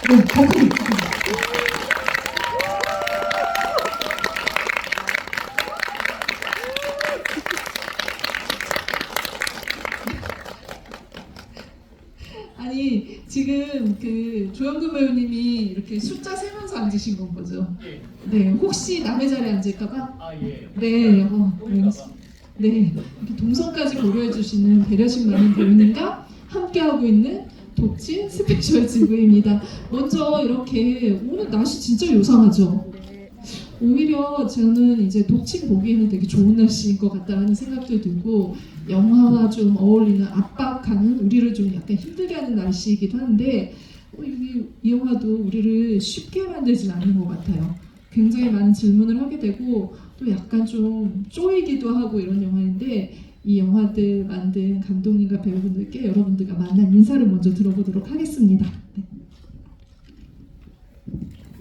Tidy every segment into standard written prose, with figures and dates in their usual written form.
네, 더 크게. 아니 지금 그 조영근 배우님이 이렇게 숫자 세면서 앉으신 건 거죠? 예. 네, 혹시 남의 자리에 앉을까봐? 아 예. 네, 네, 이렇게 동선까지 고려해 주시는 배려심 많은 배우님과 함께하고 있는 독진 스페셜 지구입니다. 먼저 이렇게 오늘 날씨 진짜 요상하죠? 오히려 저는 이제 독침 보기에는 되게 좋은 날씨인 것 같다는 생각도 들고 영화와 좀 어울리는 압박하는 우리를 좀 약간 힘들게 하는 날씨이기도 한데 이 영화도 우리를 쉽게 만들진 않는 것 같아요. 굉장히 많은 질문을 하게 되고 또 약간 좀 쪼이기도 하고 이런 영화인데 이 영화들 만든 감독님과 배우분들께 여러분들과 만난 인사를 먼저 들어보도록 하겠습니다. 네.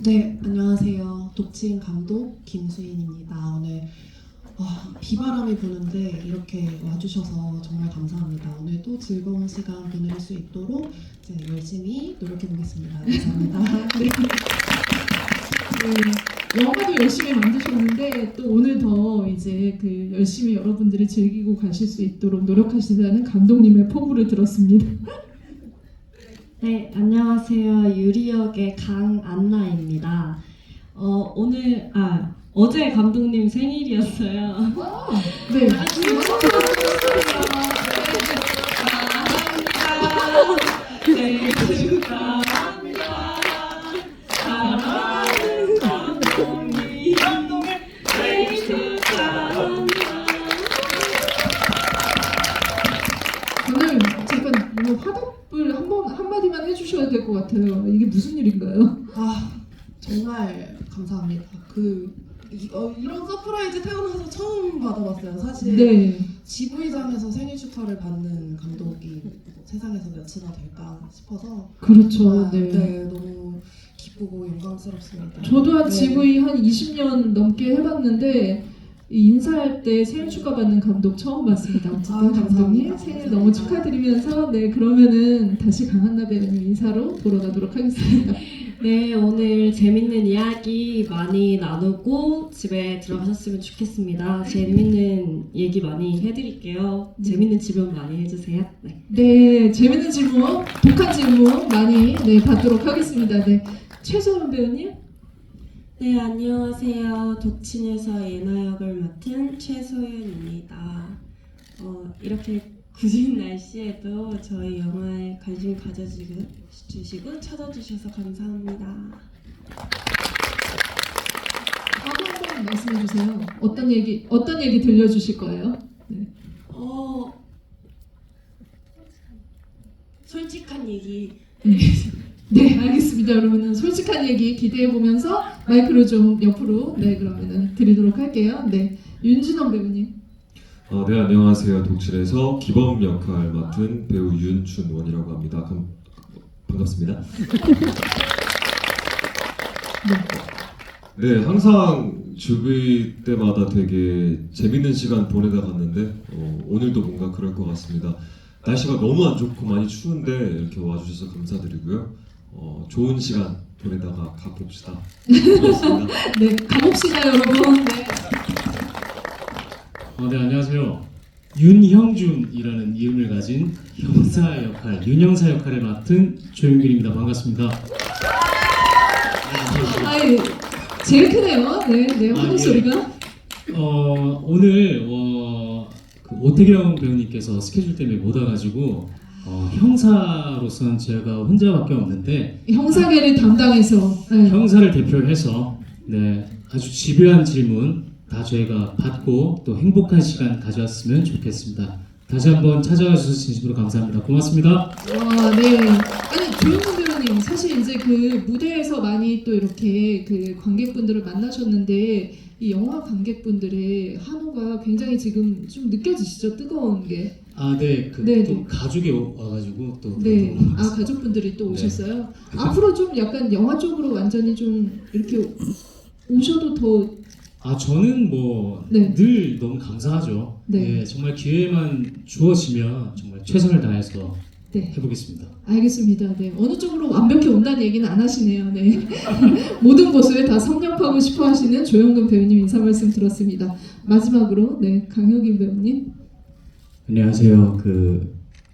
네, 안녕하세요. 독침 감독 김수인입니다. 오늘 비바람이 부는데 이렇게 와주셔서 정말 감사합니다. 오늘 또 즐거운 시간 보낼 수 있도록 이제 열심히 노력해 보겠습니다. 감사합니다. 네. 네, 영화도 열심히 만드셨는데 또 오늘 더 이제 그 열심히 여러분들이 즐기고 가실 수 있도록 노력하시다는 감독님의 포부를 들었습니다. 네, 안녕하세요. 유리역의 강안나입니다. 어제 감독님 생일이었어요. 네. 네, 축하합니다. 사랑하는 감독님, 생일 축하합니다. 오늘 잠깐 이거 화답을 한마디만 해주셔야 될 것 같아요. 이게 무슨 일인가요? 정말 감사합니다. 이런 서프라이즈 태어나서 처음 받아봤어요. 사실 네. GV장에서 생일 축하를 받는 감독이 세상에서 몇이나 될까 싶어서 그렇죠. 네. 네, 너무 기쁘고 영광스럽습니다. 저도 한 네. GV 한 20년 넘게 해봤는데 이 인사할 때 생일 축하받는 감독 처음 봤습니다. 어쨌든 감독님 감사합니다. 생일 너무 축하드리면서 네 그러면은 다시 강한나 배우님 인사로 돌아가도록 하겠습니다. 네, 오늘 재밌는 이야기 많이 나누고 집에 들어가셨으면 좋겠습니다. 재밌는 얘기 많이 해드릴게요. 재밌는 질문 많이 해주세요. 네. 네 재밌는 질문, 독한 질문 많이 네 받도록 하겠습니다. 네 최소은 배우님. 네, 안녕하세요. 독친에서 예나 역을 맡은 최소연입니다. 이렇게 굳은 날씨에도 저희 영화에 관심 가져주시고 찾아주셔서 감사합니다. 한번 말씀해 주세요. 어떤 얘기 들려주실 거예요? 네. 솔직한 얘기. 네, 알겠습니다. 그러면은 솔직한 얘기 기대해 보면서 마이크를 좀 옆으로 네 그러면은 드리도록 할게요. 네, 윤진원 배우님. 네, 안녕하세요. 독칠에서 기범 역할 맡은 배우 윤춘원이라고 합니다. 반갑습니다. 네, 항상 주비 때마다 되게 재밌는 시간 보내다 갔는데 오늘도 뭔가 그럴 것 같습니다. 날씨가 너무 안 좋고 많이 추운데 이렇게 와주셔서 감사드리고요. 좋은 시간 보내다가 가봅시다. 고맙습니다. 네, 가봅시다 여러분. 네. 네, 안녕하세요. 윤형준이라는 이름을 가진 형사 역할, 윤형사 역할을 맡은 조용균입니다. 반갑습니다. 아이 제일 크네요. 네, 네 하는 예. 소리가. 오늘 그 오태경 배우님께서 스케줄 때문에 못 와가지고 형사로서는 제가 혼자밖에 없는데 형사계를 담당해서 네. 형사를 대표해서 네, 아주 집요한 질문 다 저희가 받고 또 행복한 시간 가져왔으면 좋겠습니다. 다시 한번 찾아와 주셔서 진심으로 감사합니다. 고맙습니다. 와, 네. 아니 조용근 배우님 사실 이제 그 무대에서 많이 또 이렇게 그 관객분들을 만나셨는데 이 영화 관객분들의 한호가 굉장히 지금 좀 느껴지시죠? 뜨거운 게. 네, 네, 또 네. 가족이 와가지고 또 네. 가족분들이 또 네. 오셨어요. 앞으로 좀 약간 영화 쪽으로 완전히 좀 이렇게 오셔도 더 저는 뭐 네. 늘 너무 감사하죠. 네. 네, 정말 기회만 주어지면 정말 최선을 다해서 네. 해보겠습니다. 알겠습니다. 네. 어느 쪽으로 완벽히 온다는 얘기는 안 하시네요. 네. 모든 곳을 다 섭렵하고 싶어 하시는 조영근 배우님 인사 말씀 들었습니다. 마지막으로 네, 강효긴 배우님. 안녕하세요.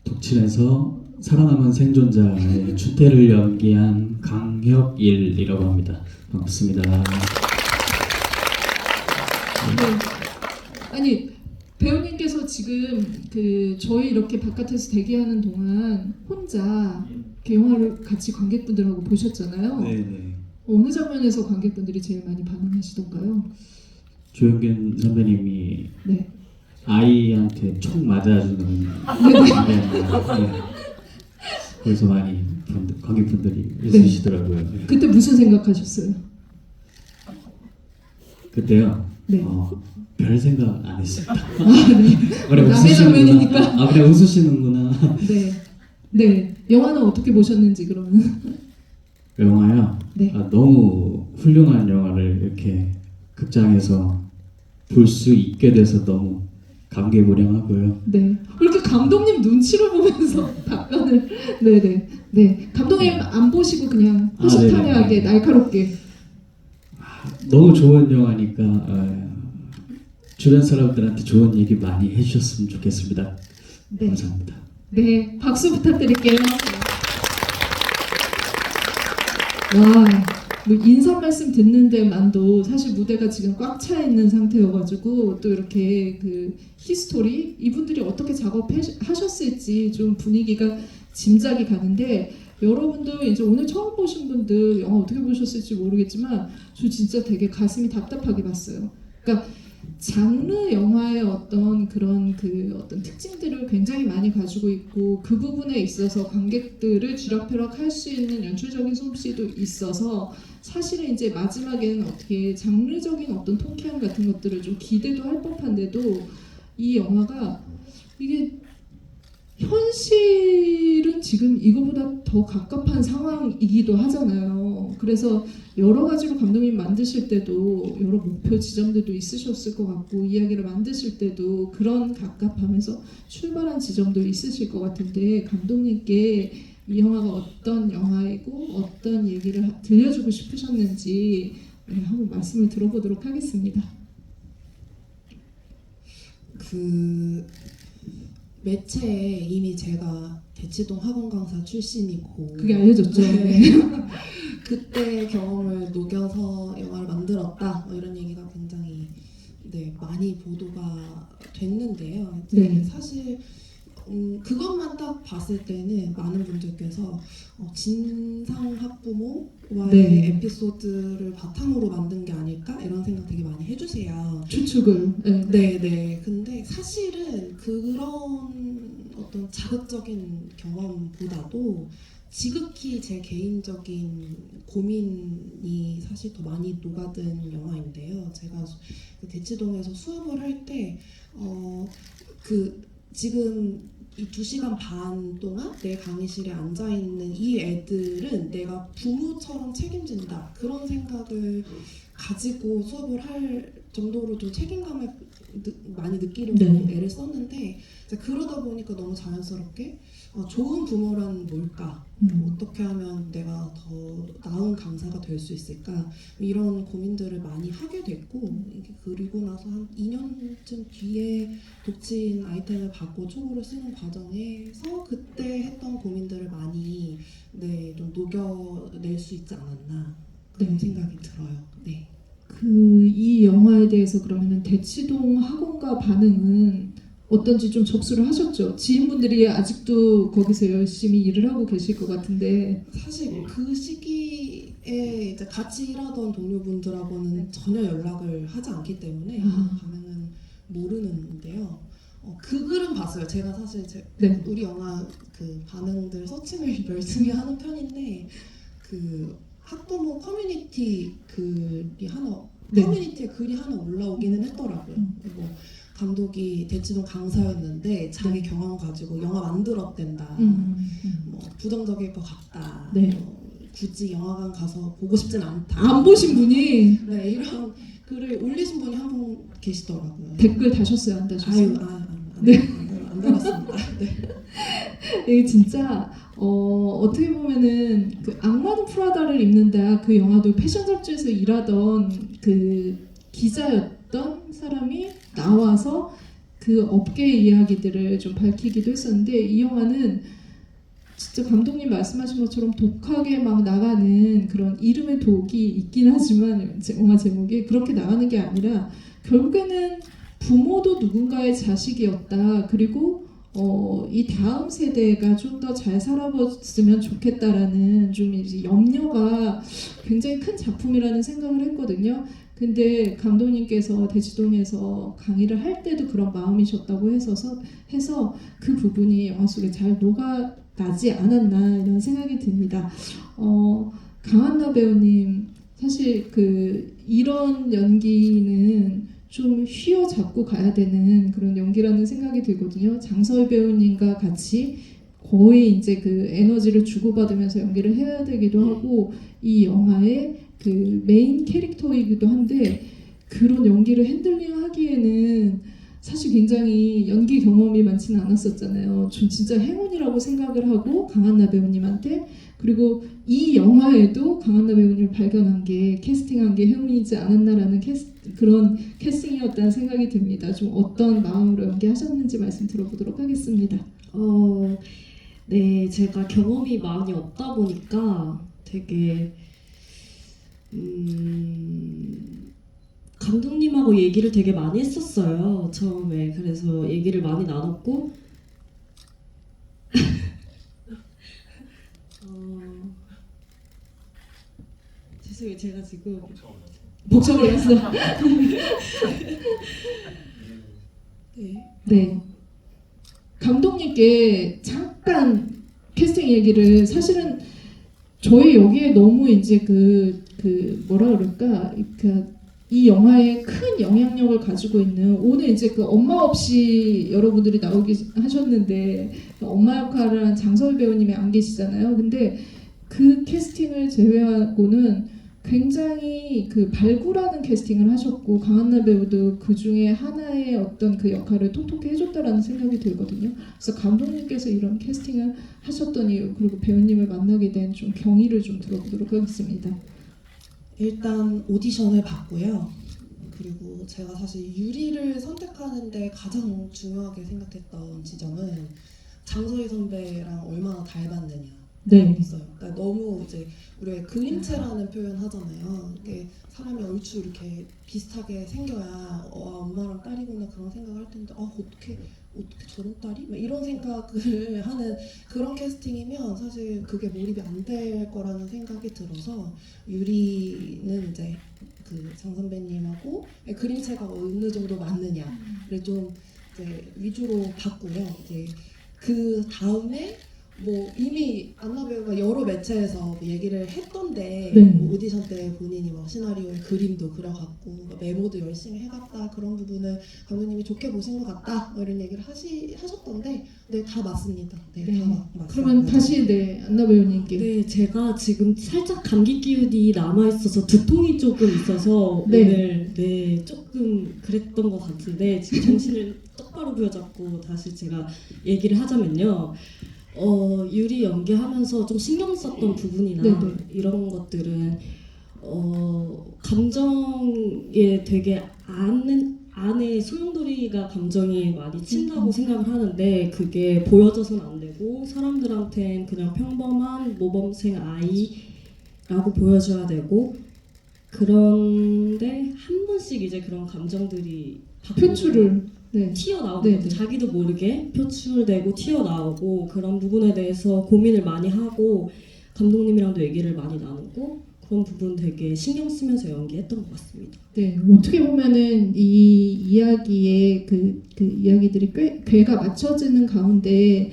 독침에서 살아남은 생존자의 주태를 연기한 강혁일이라고 합니다. 반갑습니다. 네. 아니 배우님께서 지금 저희 이렇게 바깥에서 대기하는 동안 혼자 이렇게 영화를 같이 관객분들하고 보셨잖아요. 네네. 어느 장면에서 관객분들이 제일 많이 반응하시던가요? 조영균 선배님이 네. 아이한테 총 맞아주는 네. 거기서 많이 관객분들이 있으시더라고요. 네. 그때 무슨 생각하셨어요? 그때요. 네. 별 생각 안 했습니다. 그래 남의 웃으시는구나. 장면이니까. 그래 웃으시는구나. 네. 네. 영화는 어떻게 보셨는지 그러면? 영화요. 네. 너무 훌륭한 영화를 이렇게 극장에서 볼 수 있게 돼서 너무 감개무량하고요. 네. 이렇게 감독님 눈치를 보면서 답변을. 네네. 네. 감독님 안 보시고 그냥 허심탄회하게 네네. 날카롭게. 너무 좋은 영화니까 주변 사람들한테 좋은 얘기 많이 해주셨으면 좋겠습니다. 네. 감사합니다. 네. 박수 부탁드릴게요. 와. 뭐 인사 말씀 듣는 데만도 사실 무대가 지금 꽉 차 있는 상태여가지고 또 이렇게 히스토리 이분들이 어떻게 작업하셨을지 좀 분위기가 짐작이 가는데 여러분들 이제 오늘 처음 보신 분들 영화 어떻게 보셨을지 모르겠지만 저 진짜 되게 가슴이 답답하게 봤어요. 그러니까 장르 영화의 어떤 그런 어떤 특징들을 굉장히 많이 가지고 있고 그 부분에 있어서 관객들을 쥐락펴락 할 수 있는 연출적인 솜씨도 있어서 사실은 이제 마지막에는 어떻게 장르적인 어떤 통쾌함 같은 것들을 좀 기대도 할 법한데도 이 영화가 이게 현실은 지금 이거보다 더 갑갑한 상황이기도 하잖아요. 그래서 여러 가지로 감독님 만드실 때도 여러 목표 지점들도 있으셨을 것 같고 이야기를 만드실 때도 그런 갑갑하면서 출발한 지점도 있으실 것 같은데 감독님께 이 영화가 어떤 영화이고 어떤 얘기를 들려주고 싶으셨는지 네, 한번 말씀을 들어보도록 하겠습니다. 매체에 이미 제가 대치동 학원 강사 출신이고 그게 알려졌죠. 네. 그때 경험을 녹여서 영화를 만들었다 이런 얘기가 굉장히 많이 보도가 됐는데요. 네. 사실 그것만 딱 봤을 때는 많은 분들께서 진상 학부모와의 네. 에피소드를 바탕으로 만든 게 아닐까 이런 생각 되게 많이 해주세요. 추측을. 네. 네네. 근데 사실은 그런 어떤 자극적인 경험보다도 지극히 제 개인적인 고민이 사실 더 많이 녹아든 영화인데요. 제가 대치동에서 수업을 할 때 지금 이 2시간 반 동안 내 강의실에 앉아있는 이 애들은 내가 부모처럼 책임진다 그런 생각을 가지고 수업을 할 정도로 좀 책임감을 많이 느끼려고 네. 애를 썼는데 그러다 보니까 너무 자연스럽게 좋은 부모란 뭘까? 어떻게 하면 내가 더 나은 강사가 될 수 있을까? 이런 고민들을 많이 하게 됐고 그리고 나서 한 2년쯤 뒤에 독친 아이템을 받고 초보를 쓰는 과정에서 그때 했던 고민들을 많이 좀 녹여낼 수 있지 않았나 그런 생각이 들어요. 네. 이 영화에 대해서 그러면 대치동 학원가 반응은 어떤지 좀 접수를 하셨죠? 지인분들이 아직도 거기서 열심히 일을 하고 계실 것 같은데 사실 그 시기에 이제 같이 일하던 동료분들하고는 전혀 연락을 하지 않기 때문에 반응은 모르는데요. 그 글은 봤어요. 제가 사실 네. 우리 영화 반응들 서칭을 열심히 하는 편인데 학부모 커뮤니티 글이 하나 커뮤니티에 글이 하나 올라오기는 했더라고요. 뭐 감독이 대치동 강사였는데 자기 경험 가지고 영화 만들었댄다. 뭐 부정적일 것 같다. 네. 굳이 영화관 가서 보고 싶진 않다. 안 보신 분이 네, 이런 글을 올리신 분이 한 분 계시더라고요. 댓글 다셨어요? 안 다셨어요? 안 달았습니다. 네. 이게 진짜 어떻게 보면은 그 악마는 프라다를 입는다 그 영화도 패션 잡지에서 일하던 그 기자였던 사람이 나와서 그 업계 이야기들을 좀 밝히기도 했었는데 이 영화는 진짜 감독님 말씀하신 것처럼 독하게 막 나가는 그런 이름의 독이 있긴 하지만 영화 제목이 그렇게 나가는 게 아니라 결국에는 부모도 누군가의 자식이었다. 그리고 이 다음 세대가 좀 더 잘 살아봤으면 좋겠다라는 좀 이제 염려가 굉장히 큰 작품이라는 생각을 했거든요. 근데 감독님께서 대치동에서 강의를 할 때도 그런 마음이셨다고 해서 그 부분이 영화 속에 잘 녹아나지 않았나 이런 생각이 듭니다. 강한나 배우님 사실 이런 연기는 좀 휘어잡고 가야 되는 그런 연기라는 생각이 들거든요. 장서희 배우님과 같이 거의 이제 그 에너지를 주고받으면서 연기를 해야 되기도 하고 이 영화의 그 메인 캐릭터이기도 한데 그런 연기를 핸들링하기에는 사실 굉장히 연기 경험이 많지는 않았었잖아요. 전 진짜 행운이라고 생각을 하고 강한나 배우님한테 그리고 이 영화에도 강한나 배우님을 발견한 게 캐스팅한 게 행운이지 않았나라는 그런 캐스팅이었다는 생각이 듭니다. 좀 어떤 마음으로 연기하셨는지 말씀 들어보도록 하겠습니다. 네, 제가 경험이 많이 없다 보니까 되게 감독님하고 얘기를 되게 많이 했었어요. 처음에. 그래서 얘기를 많이 나눴고 죄송해요. 제가 지금 복잡을 했어. 네. 감독님께 잠깐 캐스팅 얘기를 사실은 저희 여기에 너무 이제 뭐라 그럴까 이 영화에 큰 영향력을 가지고 있는 오늘 이제 그 엄마 없이 여러분들이 나오기 하셨는데 엄마 역할을 한 장서희 배우님이 안 계시잖아요. 근데 그 캐스팅을 제외하고는 굉장히 그 발굴하는 캐스팅을 하셨고 강한나 배우도 그 중에 하나의 어떤 그 역할을 톡톡히 해줬다라는 생각이 들거든요. 그래서 감독님께서 이런 캐스팅을 하셨던 이유 그리고 배우님을 만나게 된 좀 경위를 좀 들어보도록 하겠습니다. 일단 오디션을 봤고요. 그리고 제가 사실 유리를 선택하는데 가장 중요하게 생각했던 지점은 장서희 선배랑 얼마나 닮았느냐. 네. 있어요. 그러니까 너무 이제 우리가 그림체라는 표현 하잖아요. 이게 사람이 얼추 이렇게 비슷하게 생겨야 엄마랑 딸이구나 그런 생각을 할 텐데 어떻게 저런 딸이? 막 이런 생각을 하는 그런 캐스팅이면 사실 그게 몰입이 안 될 거라는 생각이 들어서 유리는 이제 그 장 선배님하고 그림체가 어느 정도 맞느냐를 좀 이제 위주로 봤고요. 이제 그 다음에 뭐 이미 안나 배우가 여러 매체에서 얘기를 했던데 네. 뭐 오디션 때 본인이 뭐 시나리오에 그림도 그려갔고 뭐 메모도 열심히 해갔다 그런 부분을 감독님이 좋게 보신 것 같다 뭐 이런 얘기를 하셨던데 네 다 맞습니다. 네, 네. 다 맞습니다. 그러면 다시 안나 배우님께 네, 제가 지금 살짝 감기 기운이 남아있어서 두통이 조금 있어서 네. 오늘 조금 그랬던 것 같은데 지금 정신을 똑바로 부여잡고 다시 제가 얘기를 하자면요. 유리 연기하면서 좀 신경 썼던 부분이나 네네. 이런 것들은 감정에 되게 안에 소용돌이가 감정이 많이 친다고 생각을 하는데 그게 보여져서는 안 되고 사람들한텐 그냥 평범한 모범생 아이라고 보여줘야 되고 그런데 한 번씩 이제 그런 감정들이 표출을 튀어나오거든요. 네. 자기도 모르게 표출되고 튀어나오고 그런 부분에 대해서 고민을 많이 하고 감독님이랑도 얘기를 많이 나누고 그런 부분 되게 신경 쓰면서 연기했던 것 같습니다. 네, 어떻게 보면은 이 이야기의 그 이야기들이 궤가 맞춰지는 가운데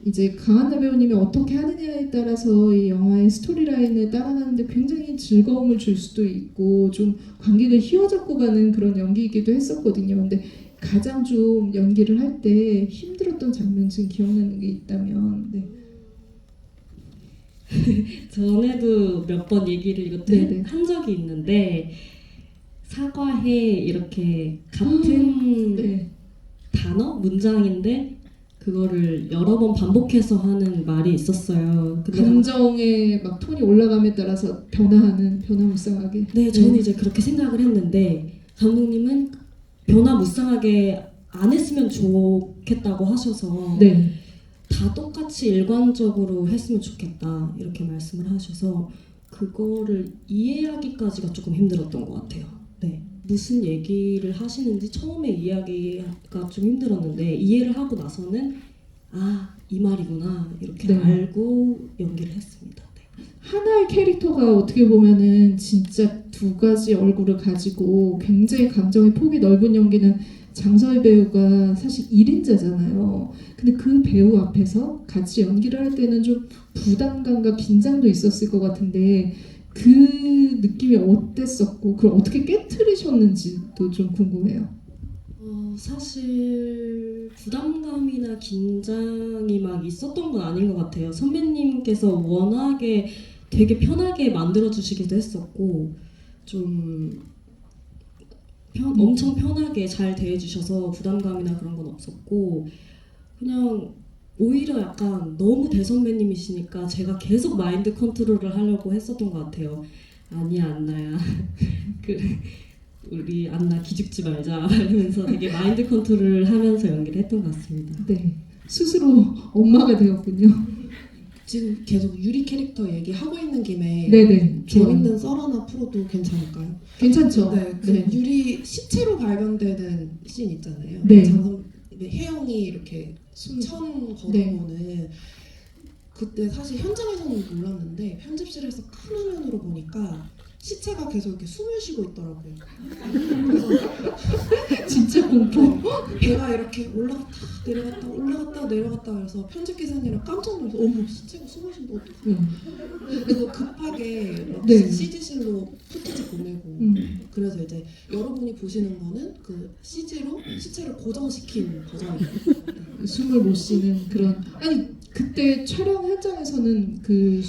이제 강한나 배우님이 어떻게 하느냐에 따라서 이 영화의 스토리라인을 따라가는데 굉장히 즐거움을 줄 수도 있고 좀 관객을 휘어잡고 가는 그런 연기이기도 했었거든요. 근데 가장 좀 연기를 할 때 힘들었던 장면 지금 기억나는 게 있다면 전에도 몇 번 얘기를 이것도 네네. 한 적이 있는데 사과해 이렇게 같은 네. 단어 문장인데 그거를 여러 번 반복해서 하는 말이 있었어요. 근데 감정의 막 톤이 올라감에 따라서 변화무쌍하게. 네, 저는 이제 그렇게 생각을 했는데 감독님은 변화무쌍하게 안 했으면 좋겠다고 하셔서 네. 다 똑같이 일관적으로 했으면 좋겠다 이렇게 말씀을 하셔서 그거를 이해하기까지가 조금 힘들었던 것 같아요. 네, 무슨 얘기를 하시는지 처음에 이해하기가 좀 힘들었는데 이해를 하고 나서는 이 말이구나 이렇게 네. 알고 연기를 했습니다. 네. 하나의 캐릭터가 어떻게 보면은 진짜 두 가지 얼굴을 가지고 굉장히 감정의 폭이 넓은 연기는 장서희 배우가 사실 1인자잖아요. 근데 그 배우 앞에서 같이 연기를 할 때는 좀 부담감과 긴장도 있었을 것 같은데 그 느낌이 어땠었고 그걸 어떻게 깨트리셨는지도 좀 궁금해요. 사실 부담감이나 긴장이 막 있었던 건 아닌 것 같아요. 선배님께서 워낙에 되게 편하게 만들어 주시기도 했었고 좀 엄청 편하게 잘 대해주셔서 부담감이나 그런 건 없었고 그냥 오히려 약간 너무 대선배님이시니까 제가 계속 마인드 컨트롤을 하려고 했었던 것 같아요. 아니야 안나야 우리 안나 기죽지 말자 이러면서 되게 마인드 컨트롤을 하면서 연기를 했던 것 같습니다. 네. 스스로 엄마가 되었군요. 지금 계속 유리 캐릭터 얘기하고 있는 김에 네네. 재밌는 썰 하나 풀어도 괜찮을까요? 괜찮죠? 네, 그 네. 유리 시체로 발견되는 씬 있잖아요. 네. 혜영이 이렇게 천 네. 걷어보는 그때 사실 현장에서는 몰랐는데 편집실에서 큰 화면으로 보니까 시체가 계속 이렇게 숨을 쉬고 있더라고요. 진짜 공포. 배가 이렇게 올라갔다 내려갔다 그래서 편집 기사님이랑 깜짝 놀라서 어머 시체가 숨을 쉰다 어떡해. 그래서 급하게 막 네. CG실로 푸티지 보내고 그래서 이제 여러분이 보시는 거는 그 CG로 시체를 고정시킨 버전이에요. 숨을 못 쉬는 그런 아니 그때 촬영 현장에서는 그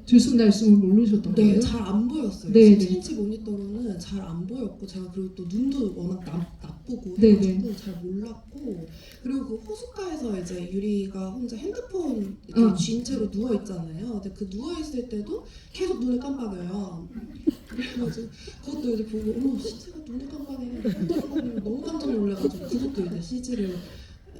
들숨 날숨을 모르셨던 거예요? 네, 잘 안 보였어요. 네, 17인치 모니터로는 잘 안 보였고 제가 그리고 또 눈도 워낙 나쁘고 네, 해가지고 잘 몰랐고 그리고 그 호숫가에서 이제 유리가 혼자 핸드폰 이렇게 쥔 채로 누워 있잖아요. 근데 그 누워 있을 때도 계속 눈을 깜빡여요. 그래가지고 그것도 이제 보고 어머 시체가 눈을 깜빡이네 너무 깜짝 놀라가지고 그것도 이제 CG를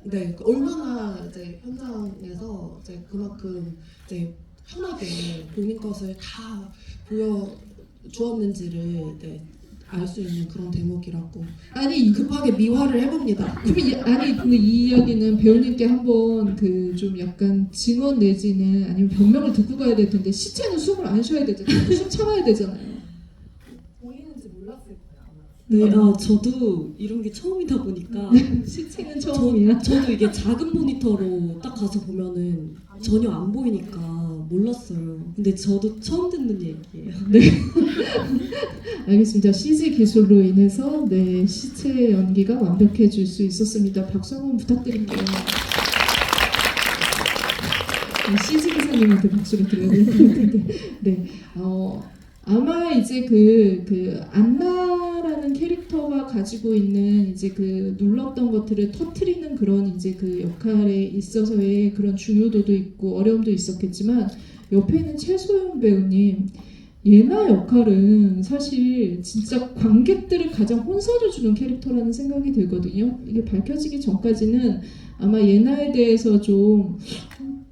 네 얼마나 이제 현장에서 이제 그만큼 이제 편하게 본인 것을 다 보여주었는지를 알 수 있는 그런 대목이라고 아니 급하게 미화를 해봅니다. 근데 이 이야기는 배우님께 한번 그 좀 약간 증언 내지는 아니면 변명을 듣고 가야 될 텐데 시체는 숨을 안 쉬어야 되잖아요. 숨 참아야 되잖아요. 보이는지 몰랐을 거예요. 네, 저도 이런 게 처음이다 보니까 시체는 처음이야. 저도 이게 작은 모니터로 딱 가서 보면은 전혀 안 보이니까 몰랐어요. 근데 저도 처음 듣는 얘기예요. 알겠습니다. CG 기술로 인해서 네 시체 연기가 완벽해질 수 있었습니다. 박수 한번 부탁드립니다. CG 기사님한테 박수를 드려야 될 것 같은데, 네, 아마 이제 그 안나라는 캐릭터가 가지고 있는 이제 그 눌렀던 것들을 터트리는 그런 이제 그 역할에 있어서의 그런 중요도도 있고 어려움도 있었겠지만 옆에 있는 최소연 배우님. 예나 역할은 사실 진짜 관객들을 가장 혼선을 주는 캐릭터라는 생각이 들거든요. 이게 밝혀지기 전까지는 아마 예나에 대해서 좀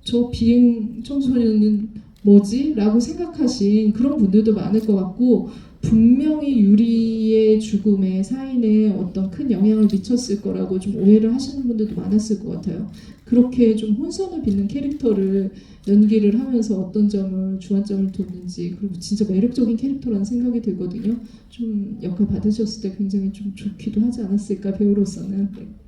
저 비행 청소년은 뭐지? 라고 생각하신 그런 분들도 많을 것 같고 분명히 유리의 죽음에 사인에 어떤 큰 영향을 미쳤을 거라고 좀 오해를 하시는 분들도 많았을 것 같아요. 그렇게 좀 혼선을 빚는 캐릭터를 연기를 하면서 어떤 점을 주안점을 뒀는지 그리고 진짜 매력적인 캐릭터라는 생각이 들거든요. 좀 역할 받으셨을 때 굉장히 좀 좋기도 하지 않았을까 배우로서는.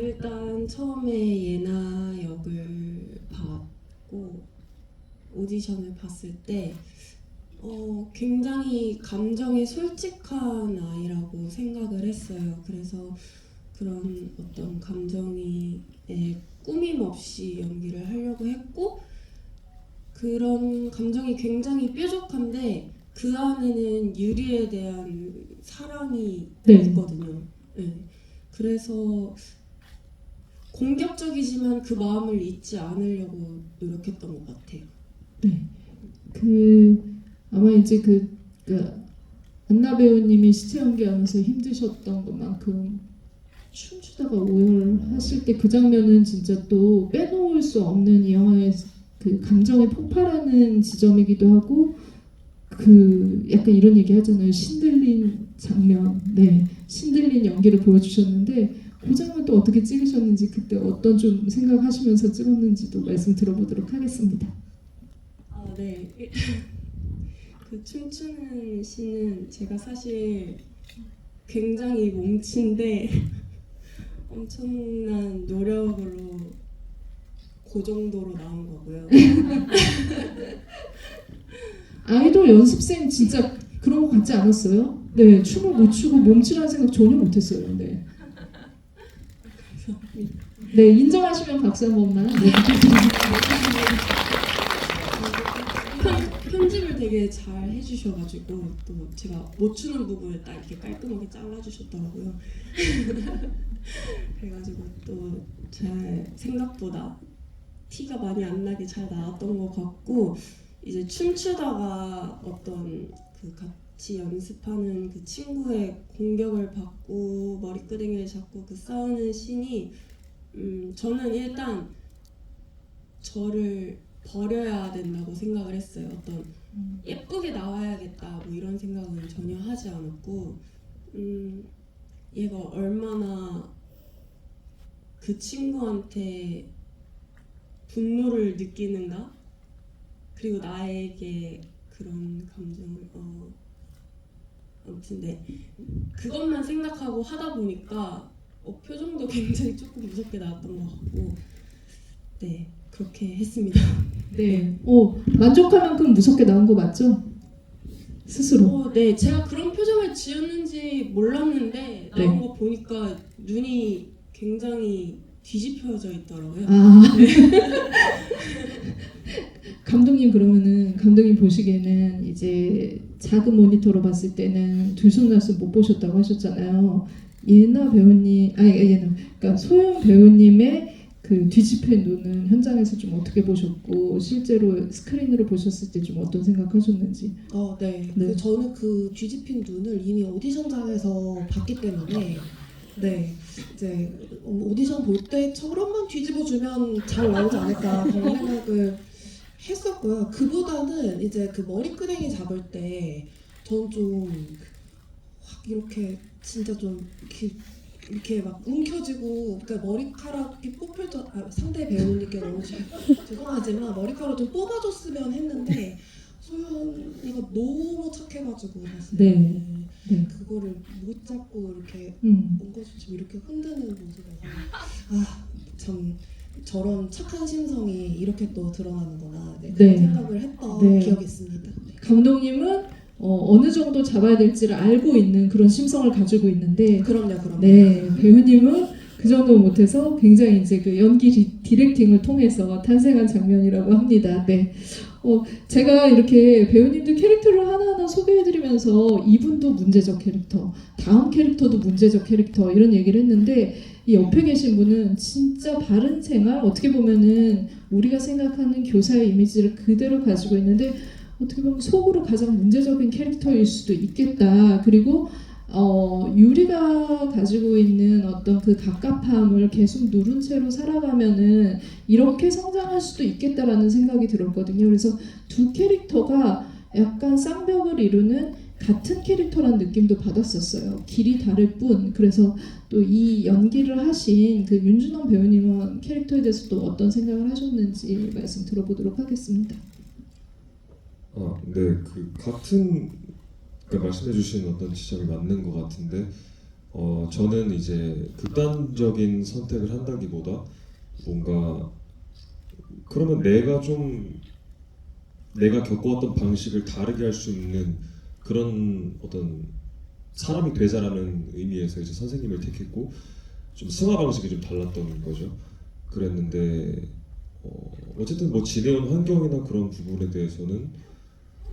일단 처음에 예나 역을 받고 오디션을 봤을 때 굉장히 감정이 솔직한 아이라고 생각을 했어요. 그래서 그런 어떤 감정이 꾸밈 없이 연기를 하려고 했고 그런 감정이 굉장히 뾰족한데 그 안에는 유리에 대한 사랑이 네. 있거든요. 네. 그래서 공격적이지만 그 마음을 잊지 않으려고 노력했던 것 같아요. 네. 아마 이제 안나 배우님이 시체 연기하면서 힘드셨던 것만큼 춤추다가 오열하실 때 그 장면은 진짜 또 빼놓을 수 없는 이 영화의 그 감정이 폭발하는 지점이기도 하고 약간 이런 얘기 하잖아요. 신들린 장면, 네, 신들린 연기를 보여주셨는데 그 장면 또 어떻게 찍으셨는지 그때 어떤 좀 생각하시면서 찍었는지도 말씀 들어보도록 하겠습니다. 네. 그 춤추는 씬은 제가 사실 굉장히 몸친데 엄청난 노력으로 그 정도로 나온 거고요. 아이돌 연습생 진짜 그런 거 같지 않았어요? 네, 춤을 못 추고 몸치라는 생각 전혀 못했어요. 네. 네, 인정하시면 박수 한 번만. 네. 편집을 되게 잘 해주셔가지고 또 제가 못 추는 부분을 딱 이렇게 깔끔하게 잘라주셨더라고요. 그래가지고 또 잘 생각보다 티가 많이 안 나게 잘 나왔던 것 같고 이제 춤추다가 어떤 그 같이 연습하는 그 친구의 공격을 받고 머리끄댕이를 잡고 그 싸우는 씬이 저는 일단 저를 버려야 된다고 생각을 했어요. 어떤 예쁘게 나와야겠다 뭐 이런 생각은 전혀 하지 않았고 얘가 얼마나 그 친구한테 분노를 느끼는가 그리고 나에게 그런 감정을 아무튼 네 그것만 생각하고 하다 보니까 표정도 굉장히 조금 무섭게 나왔던 것 같고 네 그렇게 했습니다. 네. 만족할 만큼 무섭게 나온 거 맞죠? 스스로. 네 제가 그런 표정을 지었는지 몰랐는데 나온 네. 거 보니까 눈이 굉장히 뒤집혀져 있더라고요. 감독님 그러면은 감독님 보시기에는 이제 작은 모니터로 봤을 때는 들쑥날쑥 못 보셨다고 하셨잖아요. 그러니까 소영 배우님의 그 뒤집힌 눈은 현장에서 좀 어떻게 보셨고 실제로 스크린으로 보셨을 때 좀 어떤 생각하셨는지. 네. 네. 저는 그 뒤집힌 눈을 이미 오디션장에서 봤기 때문에 네 이제 오디션 볼 때처럼만 뒤집어주면 잘 나오지 않을까 그런 생각을 했었고요. 그보다는 이제 그 머리끄댕이 잡을 때 전 좀 확 이렇게 진짜 좀 이렇게 막 움켜쥐고 그러니까 머리카락이 뽑힐 상대 배우님께 너무 죄송하지만 머리카락 좀 뽑아줬으면 했는데 소연이가 너무 착해가지고 사실 네. 네. 그거를 못 잡고 이렇게 엉거주춤 이렇게 흔드는 모습에서 참 저런 착한 심성이 이렇게 또 드러나는구나 그런 네. 생각을 했던 네. 기억이 있습니다. 감독님은 어느 정도 잡아야 될지를 알고 있는 그런 심성을 가지고 있는데 그럼요. 네, 배우님은 그 정도 못해서 굉장히 이제 그 연기 디렉팅을 통해서 탄생한 장면이라고 합니다. 네. 제가 이렇게 배우님들 캐릭터를 하나하나 소개해드리면서 이분도 문제적 캐릭터, 다음 캐릭터도 문제적 캐릭터 이런 얘기를 했는데 이 옆에 계신 분은 진짜 바른 생활 어떻게 보면은 우리가 생각하는 교사의 이미지를 그대로 가지고 있는데 어떻게 보면 속으로 가장 문제적인 캐릭터일 수도 있겠다. 그리고 유리가 가지고 있는 어떤 그 갑갑함을 계속 누른 채로 살아가면은 이렇게 성장할 수도 있겠다라는 생각이 들었거든요. 그래서 두 캐릭터가 약간 쌍벽을 이루는 같은 캐릭터라는 느낌도 받았었어요. 길이 다를 뿐. 그래서 또 이 연기를 하신 그 윤준원 배우님은 캐릭터에 대해서 또 어떤 생각을 하셨는지 말씀 들어보도록 하겠습니다. 네, 그 같은 말씀해주신 어떤 지점이 맞는 것 같은데, 저는 이제 극단적인 선택을 한다기보다 뭔가 그러면 내가 겪어왔던 방식을 다르게 할 수 있는 그런 어떤 사람이 되자라는 의미에서 이제 선생님을 택했고 좀 승화 방식이 좀 달랐던 거죠. 그랬는데 어쨌든 뭐 지내온 환경이나 그런 부분에 대해서는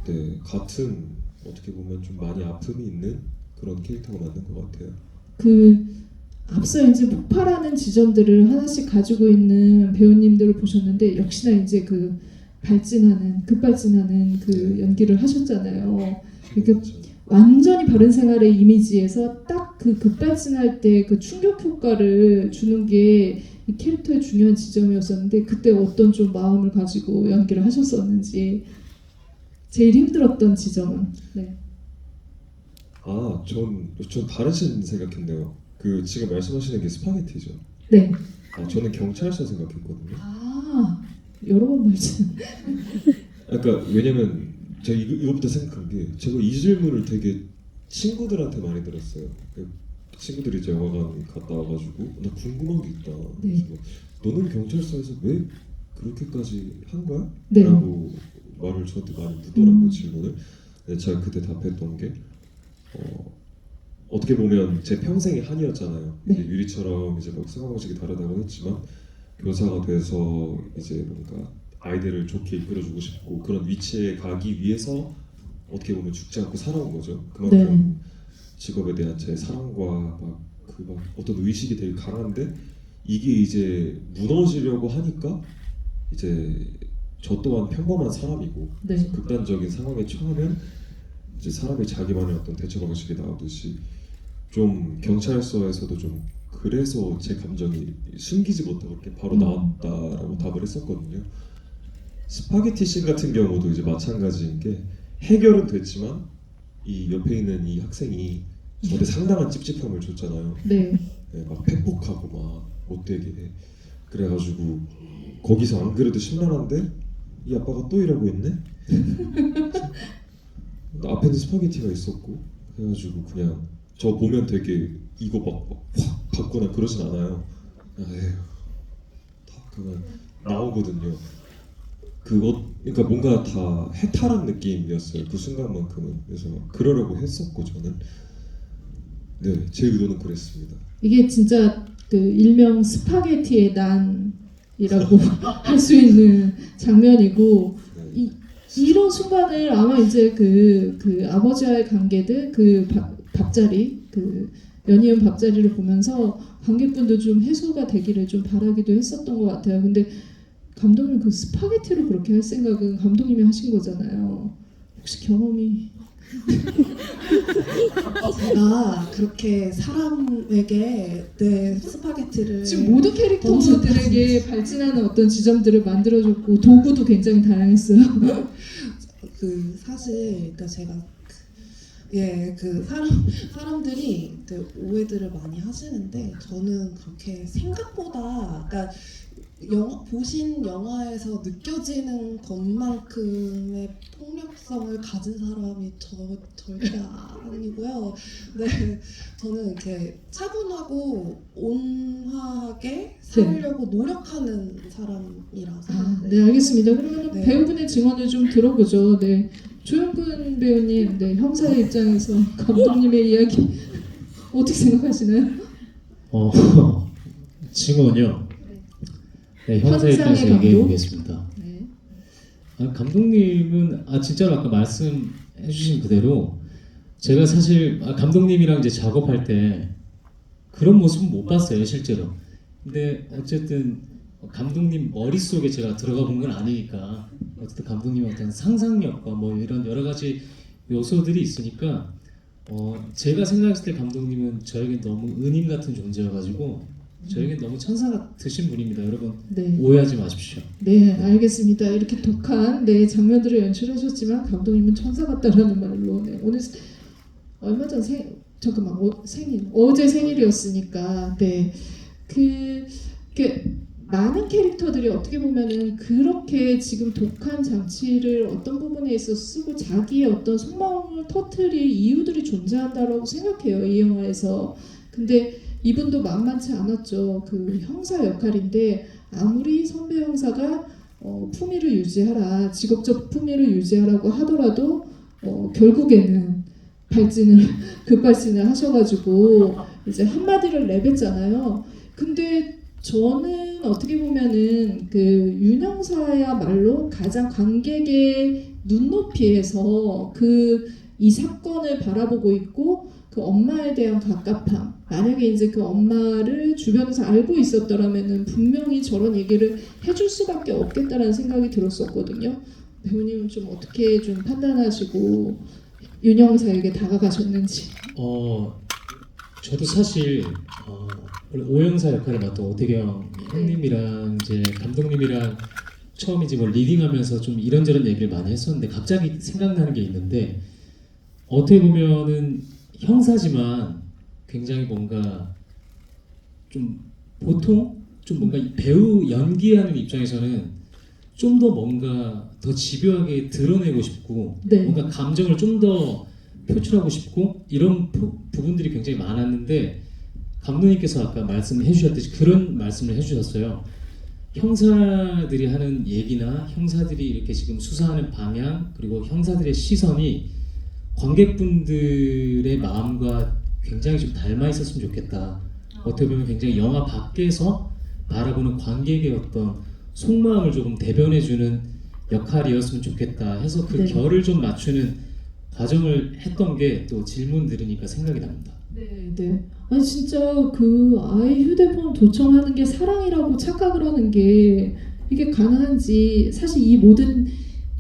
네, 같은 어떻게 보면 좀 많이 아픔이 있는 그런 캐릭터가 맞는 것 같아요. 앞서 이제 폭발하는 지점들을 하나씩 가지고 있는 배우님들을 보셨는데 역시나 이제 그 급발진하는 그 연기를 하셨잖아요. 그러니까 완전히 바른 생활의 이미지에서 딱 그 급발진할 때 그 충격 효과를 주는 게 이 캐릭터의 중요한 지점이었었는데 그때 어떤 좀 마음을 가지고 연기를 하셨었는지 제일 힘들었던 지점은 네. 전 다르신 생각했네요. 그 지금 말씀하시는 게 스파게티죠. 네. 저는 경찰서 생각했거든요. 아 여러 번 말씀. 그러니까 왜냐면 제가 이거부터 생각한 게 제가 이 질문을 되게 친구들한테 많이 들었어요. 그 친구들이 이제 영화관 갔다 와가지고 나 궁금한 게 있다. 네. 그래서 너는 경찰서에서 왜 그렇게까지 한 거야? 네. 라고 말을 저한테 많이 묻더라고요. 질문을. 근데 제가 그때 답했던 게 어떻게 보면 제 평생의 한이었잖아요. 네. 이제 유리처럼 이제 막 생활 방식이 다르다고 했지만 교사가 돼서 이제 뭔가 아이들을 좋게 이끌어주고 싶고 그런 위치에 가기 위해서 어떻게 보면 죽지 않고 살아온 거죠. 그만큼 직업에 대한 제 사랑과 막 어떤 의식이 되게 강한데 이게 이제 무너지려고 하니까 이제 저 또한 평범한 사람이고 네. 그래서 극단적인 상황에 처하면 이제 사람이 자기만의 어떤 대처 방식이 나오듯이 좀 경찰서에서도 좀 그래서 제 감정이 숨기지 못하고 이렇게 바로 나왔다라고 답을 했었거든요. 스파게티 씬 같은 경우도 이제 마찬가지인 게 해결은 됐지만 이 옆에 있는 이 학생이 저한테 상당한 찝찝함을 줬잖아요. 네. 네, 막 팩폭하고 막 못되게 그래가지고 거기서 안 그래도 심란한데 이 아빠가 또 이러고 있네. 앞에는 스파게티가 있었고 그래가지고 그냥 저 보면 되게 이거 막확 받거나 그러진 않아요. 에휴 다 그냥 나오거든요. 그러니까 뭔가 다 해탈한 느낌이었어요. 그 순간만큼은. 그래서 그러려고 했었고 저는 제 의도는 그랬습니다. 이게 진짜 그 일명 스파게티의 난이라고 할 수 있는 장면이고 이런 순간을 아마 이제 그 아버지와의 관계들 그 밥자리 그 연이은 밥자리를 보면서 관객분도 좀 해소가 되기를 좀 바라기도 했었던 것 같아요. 근데 감독님 그 스파게티로 그렇게 할 생각은 감독님이 하신 거잖아요. 혹시 경험이 제가 그렇게 사람에게 스파게티를 지금 모든 캐릭터들에게 발진하는 어떤 지점들을 만들어줬고 도구도 굉장히 다양했어요. 사실 그러니까 제가 사람들이 오해들을 많이 하시는데 저는 그렇게 생각보다 그러니까 보신 영화에서 느껴지는 것만큼의 폭력성을 가진 사람이 절대 아니고요. 네, 저는 이렇게 차분하고 온화하게 살려고 노력하는 사람이라서. 네, 알겠습니다. 그러면 네. 배우분의 증언을 좀 들어보죠. 네, 조영근 배우님, 네, 형사의 입장에서 감독님의 이야기 어떻게 생각하시나요? 증언요. 네, 형사 입장에서 현상의 얘기해 감독? 보겠습니다. 네. 감독님은 진짜로 아까 말씀해주신 그대로 제가 사실 감독님이랑 이제 작업할 때 그런 모습은 못 봤어요 실제로. 근데 어쨌든 감독님 머릿속에 제가 들어가 본 건 아니니까 어쨌든 감독님의 어떤 상상력과 뭐 이런 여러 가지 요소들이 있으니까 제가 생각했을 때 감독님은 저에게 너무 은인 같은 존재여가지고 저에게 너무 천사 같으신 분입니다. 여러분 네. 오해하지 마십시오. 네, 알겠습니다. 이렇게 독한 장면들을 연출하셨지만 감독님은 천사 같다라는 말로 오늘 얼마 전 어제 생일이었으니까 많은 캐릭터들이 어떻게 보면은 그렇게 지금 독한 장치를 어떤 부분에 있어서 쓰고 자기의 어떤 속마음을 터뜨릴 이유들이 존재한다라고 생각해요 이 영화에서. 근데 이분도 만만치 않았죠. 그 형사 역할인데 아무리 선배 형사가 품위를 유지하라, 직업적 품위를 유지하라고 하더라도 결국에는 급발진을 하셔가지고 이제 한마디를 내뱉잖아요. 근데 저는 어떻게 보면은 그 윤형사야말로 가장 관객의 눈높이에서 이 사건을 바라보고 있고 그 엄마에 대한 갑갑함. 만약에 이제 그 엄마를 주변에서 알고 있었더라면은 분명히 저런 얘기를 해줄 수밖에 없겠다라는 생각이 들었었거든요. 배우님은 좀 어떻게 좀 판단하시고 윤영사에게 다가가셨는지. 저도 사실 원래 오영사 역할을 맡던 오태경 형님이랑 이제 감독님이랑 처음 이제 뭐 리딩하면서 좀 이런저런 얘기를 많이 했었는데 갑자기 생각나는 게 있는데 어떻게 보면은 형사지만 굉장히 뭔가 좀 보통 좀 뭔가 배우 연기하는 입장에서는 좀 더 뭔가 더 집요하게 드러내고 싶고 네. 뭔가 감정을 좀 더 표출하고 싶고 이런 부분들이 굉장히 많았는데 감독님께서 아까 말씀해 주셨듯이 그런 말씀을 해주셨어요. 형사들이 하는 얘기나 형사들이 이렇게 지금 수사하는 방향 그리고 형사들의 시선이 관객분들의 마음과 굉장히 좀 닮아 있었으면 좋겠다. 어떻게 보면 굉장히 영화 밖에서 바라보는 관객의 어떤 속마음을 조금 대변해주는 역할이었으면 좋겠다 해서 그 네. 결을 좀 맞추는 과정을 했던 게 또 질문 들으니까 생각이 납니다. 네. 아니 진짜 그 아이 휴대폰 도청하는 게 사랑이라고 착각을 하는 게 이게 가능한지 사실 이 모든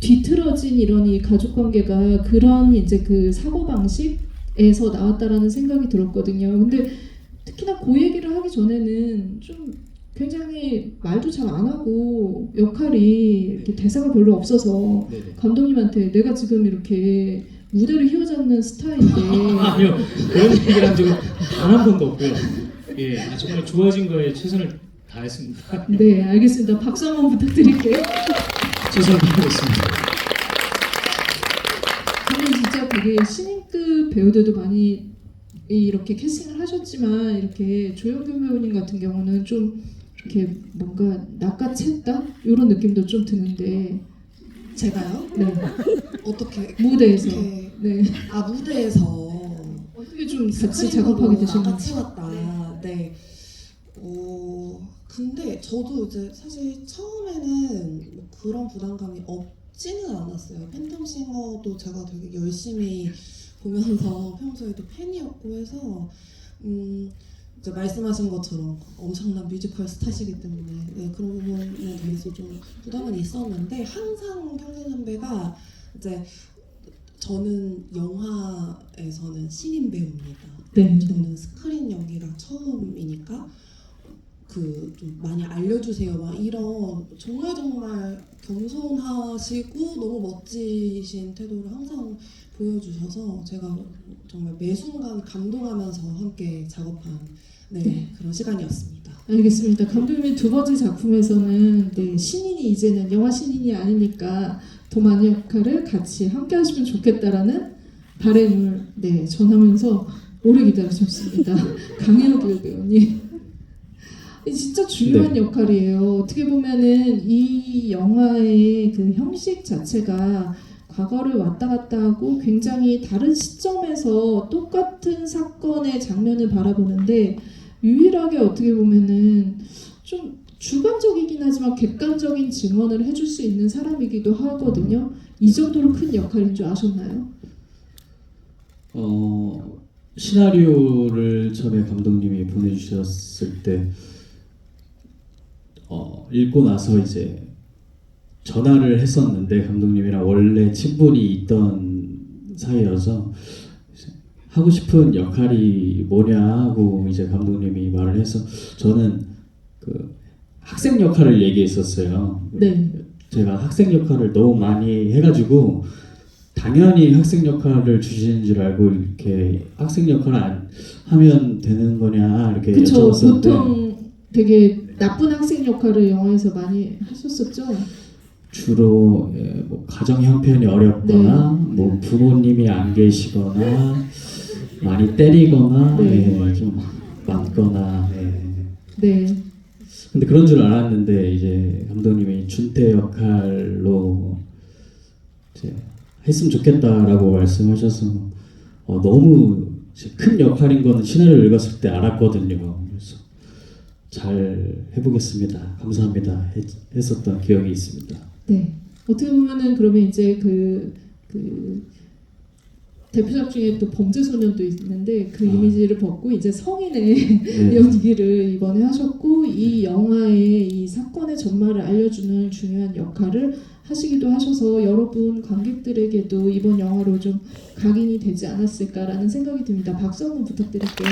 뒤틀어진 이런 이 가족 관계가 그런 이제 그 사고 방식에서 나왔다라는 생각이 들었거든요. 근데 특히나 그 얘기를 하기 전에는 좀 굉장히 말도 잘 안 하고 역할이 이렇게 대사가 별로 없어서 네네. 감독님한테 내가 지금 이렇게 무대를 휘어잡는 스타일인데 아니요 그런 얘기를 한 적은 단 한 번도 없고요. 예, 정말 주어진 거에 최선을 다했습니다. 네, 알겠습니다. 박수 한번 부탁드릴게요. 최선을 다하겠습니다. 저는 진짜 되게 신인급 배우들도 많이 이렇게 캐스팅을 하셨지만 이렇게 조영균 배우님 같은 경우는 좀 이렇게 뭔가 낚아챘다 이런 느낌도 좀 드는데 제가요? 네 어떻게 무대에서 어떻게 네 무대에서 어떻게 좀 같이 스크린으로 작업하게 되셨는지. 낚아채웠다. 네. 근데 저도 이제 사실 처음에는 뭐 그런 부담감이 없지는 않았어요. 팬텀싱어도 제가 되게 열심히 보면서 평소에도 팬이었고 해서 이제 말씀하신 것처럼 엄청난 뮤지컬 스타시기 때문에 네, 그런 부분에 대해서 좀 부담은 있었는데 항상 형진 선배가 이제 저는 영화에서는 신인 배우입니다. 네. 저는 스크린 연기가 처음이니까 그 좀 많이 알려주세요. 막 이런 정말 겸손하시고 너무 멋지신 태도를 항상 보여주셔서 제가 정말 매 순간 감동하면서 함께 작업한 그런 시간이었습니다. 알겠습니다. 감독님의 두 번째 작품에서는 네, 신인이 이제는 영화 신인이 아니니까 더 많은 역할을 같이 함께 하시면 좋겠다라는 바람을 네, 전하면서 오래 기다리셨습니다. 강혜옥 배우님. 진짜 중요한 네. 역할이에요. 어떻게 보면은 이 영화의 그 형식 자체가 과거를 왔다 갔다 하고 굉장히 다른 시점에서 똑같은 사건의 장면을 바라보는데 유일하게 어떻게 보면은 좀 주관적이긴 하지만 객관적인 증언을 해줄 수 있는 사람이기도 하거든요. 이 정도로 큰 역할인 줄 아셨나요? 시나리오를 처음에 감독님이 보내주셨을 때 읽고 나서 이제 전화를 했었는데 감독님이랑 원래 친분이 있던 사이여서 하고 싶은 역할이 뭐냐 하고 이제 감독님이 말을 해서 저는 그 학생 역할을 얘기했었어요. 네. 제가 학생 역할을 너무 많이 해가지고 당연히 학생 역할을 주시는 줄 알고 이렇게 학생 역할을 안 하면 되는 거냐 이렇게 그쵸. 여쭤봤었는데 보통 되게 나쁜 학생 역할을 영화에서 많이 하셨었죠. 주로 뭐 가정 형편이 어렵거나 뭐 부모님이 안 계시거나 많이 때리거나 네. 좀 많거나 네. 근데 그런 줄 알았는데 이제 감독님이 준태 역할로 이제 했으면 좋겠다라고 말씀하셔서 너무 큰 역할인 거는 시나리오 읽었을 때 알았거든요. 그래서 잘 해보겠습니다. 감사합니다. 했었던 기억이 있습니다. 네. 어떻게 보면은 그러면 이제 그 대표작 중에 또 범죄소년도 있는데 그 아. 이미지를 벗고 이제 성인의 네. 연기를 이번에 하셨고 이 영화의 이 사건의 전말을 알려주는 중요한 역할을 하시기도 하셔서 여러분 관객들에게도 이번 영화로 좀 각인이 되지 않았을까라는 생각이 듭니다. 박수 한번 부탁드릴게요.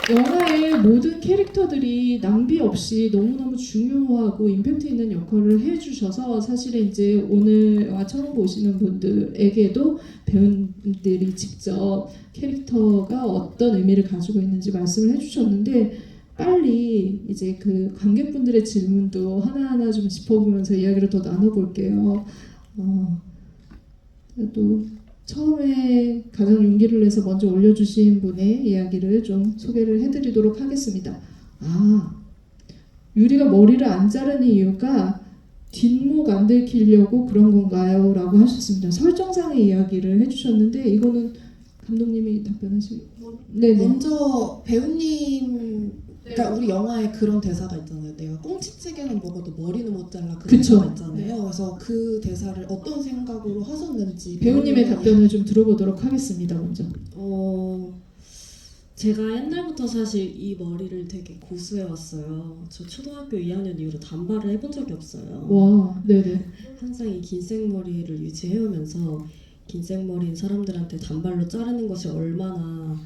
영화의 모든 캐릭터들이 낭비 없이 너무너무 중요하고 임팩트 있는 역할을 해주셔서 사실은 이제 오늘 처음 보시는 분들에게도 배우들이 직접 캐릭터가 어떤 의미를 가지고 있는지 말씀을 해주셨는데 빨리 이제 그 관객분들의 질문도 하나하나 좀 짚어보면서 이야기를 더 나눠볼게요. 또 처음에 가장 용기를 내서 먼저 올려주신 분의 이야기를 좀 소개를 해드리도록 하겠습니다. 유리가 머리를 안 자르는 이유가 뒷목 안 들키려고 그런 건가요? 라고 하셨습니다. 설정상의 이야기를 해주셨는데 이거는 감독님이 답변하시고 네네. 먼저 배우님, 그러니까 우리 영화에 그런 대사가 있잖아요. 내가 꽁치찌개는 먹어도 머리는 못 잘라, 그 그쵸. 대사가 있잖아요. 그래서 그 대사를 어떤 생각으로 하셨는지 배우님의 배우님이- 답변을 좀 들어보도록 하겠습니다. 먼저. 제가 옛날부터 사실 이 머리를 되게 고수해 왔어요. 저 초등학교 2학년 이후로 단발을 해본 적이 없어요. 와, 네네. 항상 이 긴 생머리를 유지해오면서 긴 생머리인 사람들한테 단발로 자르는 것이 얼마나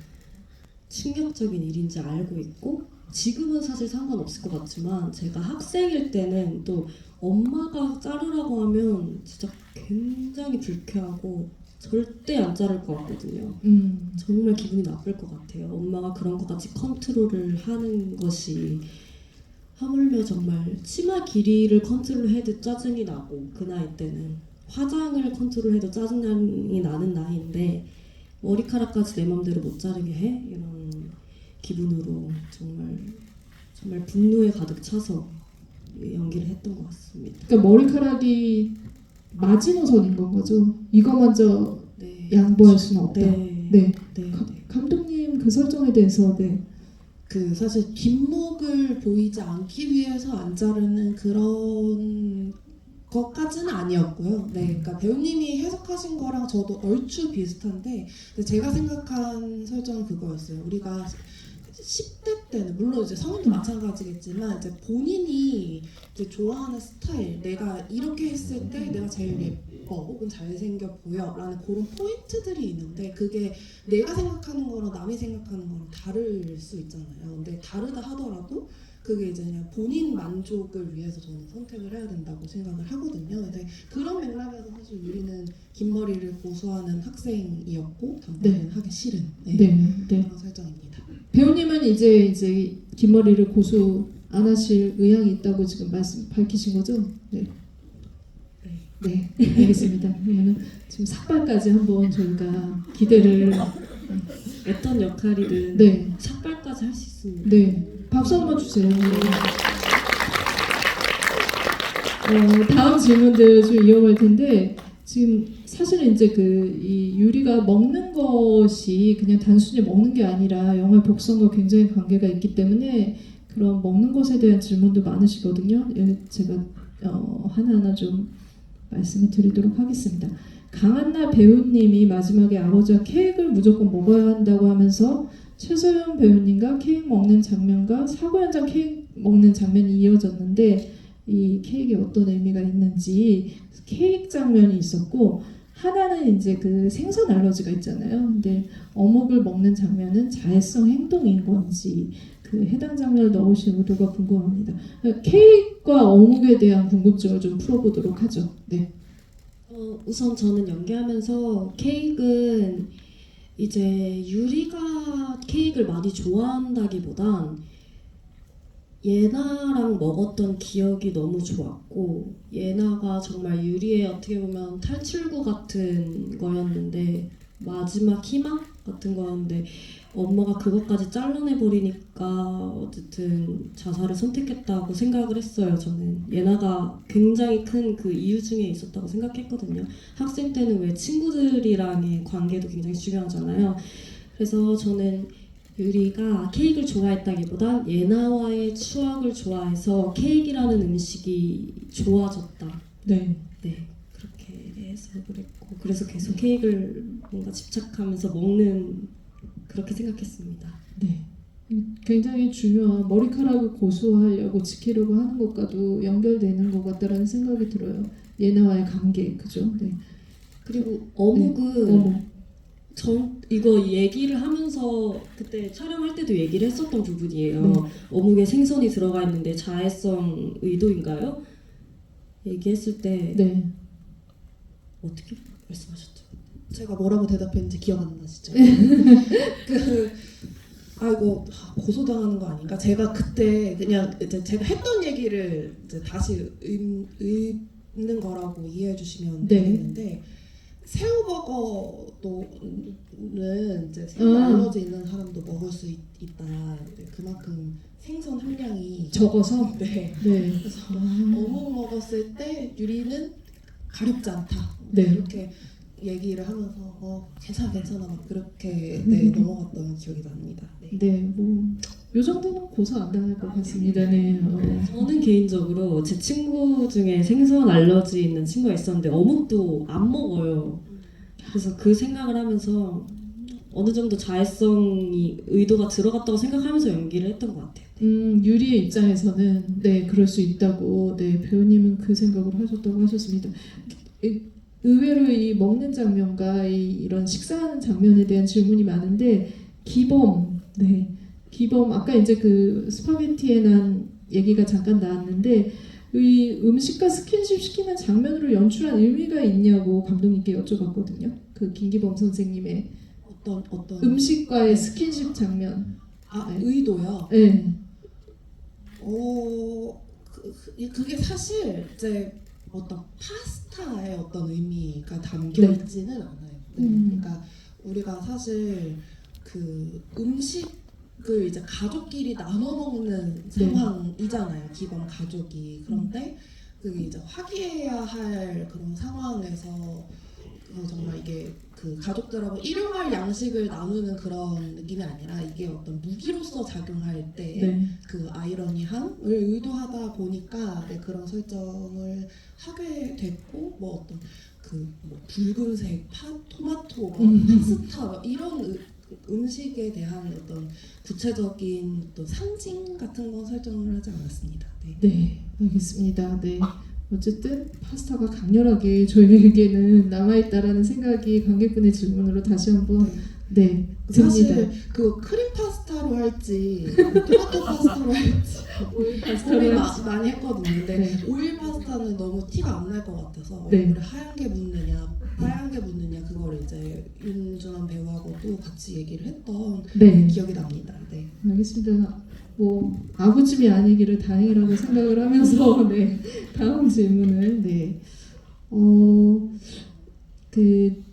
충격적인 일인지 알고 있고 지금은 사실 상관없을 것 같지만 제가 학생일 때는 또 엄마가 자르라고 하면 진짜 굉장히 불쾌하고 절대 안 자를 것 같거든요. 정말 기분이 나쁠 것 같아요. 엄마가 그런 것까지 컨트롤을 하는 것이 하물며 정말 치마 길이를 컨트롤해도 짜증이 나고 그 나이 때는 화장을 컨트롤해도 짜증이 나는 나이인데 머리카락까지 내 맘대로 못 자르게 해? 이런 기분으로 정말 분노에 가득 차서 연기를 했던 것 같습니다. 그러니까 머리카락이 마지노선인 건 거죠. 이거 먼저 네. 양보할 수는 없다. 네. 네. 네. 감독님 그 설정에 대해서 네. 그 사실 뒷목을 보이지 않기 위해서 안 자르는 그런 것까지는 아니었고요. 네, 그러니까 배우님이 해석하신 거랑 저도 얼추 비슷한데 근데 제가 생각한 설정은 그거였어요. 우리가 10대 때는 물론 이제 성인도 마찬가지겠지만 이제 본인이 이제 좋아하는 스타일, 내가 이렇게 했을 때 내가 제일 예뻐 혹은 잘생겨 보여라는 그런 포인트들이 있는데 그게 내가 생각하는 거랑 남이 생각하는 거랑 다를 수 있잖아요. 근데 다르다 하더라도 그게 이제 그냥 본인 만족을 위해서 저는 선택을 해야 된다고 생각을 하거든요. 근데 그런 맥락에서 사실 유리는 긴 머리를 고수하는 학생이었고 단발은 하기 싫은 네. 네. 그런 설정입니다. 배우님은 이제 긴 머리를 고수 안 하실 의향이 있다고 지금 밝히신 거죠? 네. 네, 알겠습니다. 그러면은 지금 삭발까지 한번 저희가 기대를 어떤 역할이든 네. 삭발까지 할 수 있습니다. 네, 박수 한번 주세요. 다음 질문들 좀 이어갈 텐데 지금 사실은 이제 이 유리가 먹는 것이 그냥 단순히 먹는 게 아니라 영화의 복선과 굉장히 관계가 있기 때문에 그런 먹는 것에 대한 질문도 많으시거든요. 제가 하나하나 좀 말씀을 드리도록 하겠습니다. 강한나 배우님이 마지막에 아버지와 케이크를 무조건 먹어야 한다고 하면서 최소연 배우님과 케이크 먹는 장면과 사고 현장 케이크 먹는 장면이 이어졌는데 이 케이크에 어떤 의미가 있는지 케이크 장면이 있었고 하나는 이제 그 생선 알러지가 있잖아요. 근데 어묵을 먹는 장면은 자해성 행동인 건지 그 해당 장면을 넣으신 의도가 궁금합니다. 케이크와 어묵에 대한 궁금증을 좀 풀어보도록 하죠. 네. 우선 저는 연기하면서 케이크는 이제 유리가 케이크를 많이 좋아한다기보단 예나랑 먹었던 기억이 너무 좋았고 예나가 정말 유리의 어떻게 보면 탈출구 같은 거였는데 마지막 희망 같은 거였는데 엄마가 그것까지 잘라내버리니까 어쨌든 자살을 선택했다고 생각을 했어요. 저는 예나가 굉장히 큰 그 이유 중에 있었다고 생각했거든요. 학생 때는 왜 친구들이랑의 관계도 굉장히 중요하잖아요. 그래서 저는 유리가 케이크를 좋아했다기보다 예나와의 추억을 좋아해서 케이크라는 음식이 좋아졌다. 네. 네, 그렇게 해서 그랬고 그래서 계속 케이크를 뭔가 집착하면서 먹는 그렇게 생각했습니다. 네. 굉장히 중요한 머리카락을 고수하려고 지키려고 하는 것과도 연결되는 것 같다라는 생각이 들어요. 예나와의 관계, 그죠? 네. 그리고 어묵은 어묵. 이거 얘기를 하면서 그때 촬영할 때도 얘기를 했었던 부분이에요. 네. 어묵에 생선이 들어가 있는데 자해성 의도인가요? 얘기했을 때 네. 어떻게 말씀하셨죠? 제가 뭐라고 대답했는지 기억 안 나시죠? 이거 고소당하는 거 아닌가? 제가 그때 그냥 이제 제가 했던 얘기를 이제 다시 읽는 거라고 이해해 주시면 네. 되겠는데 새우버거는 이제 새우 알러지 있는 사람도 먹을 수 있다. 그만큼 생선 함량이 적어서? 네. 네. 그래서 어묵 먹었을 때 유리는 가렵지 않다. 네. 이렇게 얘기를 하면서 괜찮아 막 그렇게 넘어갔던 기억이 납니다. 네. 네, 요 정도는 고소 안 당할 것 같습니다. 네. 저는 개인적으로 제 친구 중에 생선 알러지 있는 친구가 있었는데 어묵도 안 먹어요. 그래서 그 생각을 하면서 어느 정도 자해성이 의도가 들어갔다고 생각하면서 연기를 했던 것 같아요. 유리의 입장에서는 네, 그럴 수 있다고 네, 배우님은 그 생각을 하셨다고 하셨습니다. 의외로 이 먹는 장면과 이런 식사하는 장면에 대한 질문이 많은데 기범 아까 이제 그 스파게티에 난 얘기가 잠깐 나왔는데 이 음식과 스킨십 시키는 장면으로 연출한 의미가 있냐고 감독님께 여쭤봤거든요. 그 김기범 선생님의 어떤 음식과의 스킨십 장면. 네. 의도요? 네. 그게 사실 이제 어떤 파스타의 어떤 의미가 담겨 네. 있지는 않아요. 그러니까 우리가 사실 그 음식을 이제 가족끼리 나눠 먹는 상황이잖아요. 기본 가족이. 그런데 그게 이제 화기애애해야 할 그런 상황에서 정말 이게 그 가족들하고 일용할 양식을 나누는 그런 느낌이 아니라 이게 어떤 무기로서 작용할 때 그 아이러니함을 의도하다 보니까 그런 설정을 하게 됐고 어떤 붉은색 토마토 파스타 이런 음식에 대한 어떤 구체적인 또 상징 같은 건 설정을 하지 않았습니다. 네, 알겠습니다. 네. 어쨌든 파스타가 강렬하게 저희에게는 남아있다라는 생각이 관객분의 질문으로 다시 한번 듭니다. 사실 그 크림 파스타로 할지 토마토 파스타로 할지 고민 많이 했거든요. 근데 오일 파스타는 너무 티가 안 날 것 같아서 얼굴에 하얀 게 묻느냐 빨간 게 묻느냐 그걸 이제 윤준환 배우하고도 같이 얘기를 했던 기억이 납니다. 네. 알겠습니다. 아구찜이 아니기를 다행이라고 생각을 하면서 다음 질문을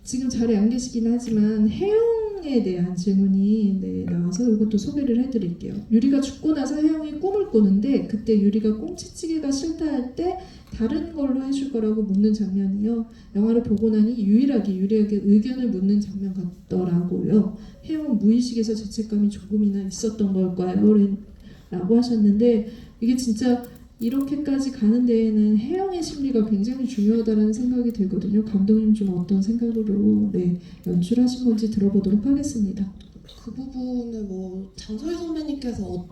지금 자리에 안 계시긴 하지만 혜영에 대한 질문이 나와서 이것도 소개를 해드릴게요. 유리가 죽고 나서 혜영이 꿈을 꾸는데 그때 유리가 꽁치찌개가 싫다 할 때 다른 걸로 해줄 거라고 묻는 장면이요. 영화를 보고 나니 유일하게 유리에게 의견을 묻는 장면 같더라고요. 혜영은 무의식에서 죄책감이 조금이나 있었던 걸까요? 라고 하셨는데 이게 진짜 이렇게까지 가는 데에는 혜영의 심리가 굉장히 중요하다는 생각이 들거든요. 감독님 좀 어떤 생각으로 연출하신 건지 들어보도록 하겠습니다. 그 부분을 장소희 선배님께서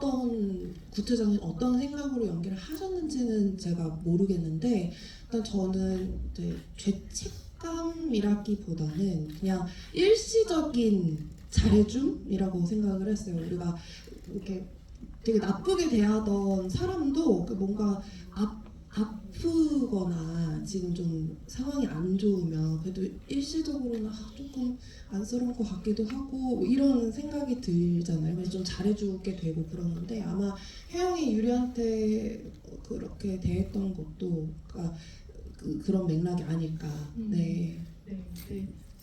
구체적인 어떤 생각으로 연기를 하셨는지는 제가 모르겠는데 일단 저는 죄책감이라기보다는 그냥 일시적인 잘해줌이라고 생각을 했어요. 우리가 이렇게 되게 나쁘게 대하던 사람도 뭔가 아프거나 지금 좀 상황이 안 좋으면 그래도 일시적으로는 조금 안쓰러운 것 같기도 하고 이런 생각이 들잖아요. 그래서 좀 잘해주게 되고 그러는데 아마 혜영이 유리한테 그렇게 대했던 것도 그런 맥락이 아닐까.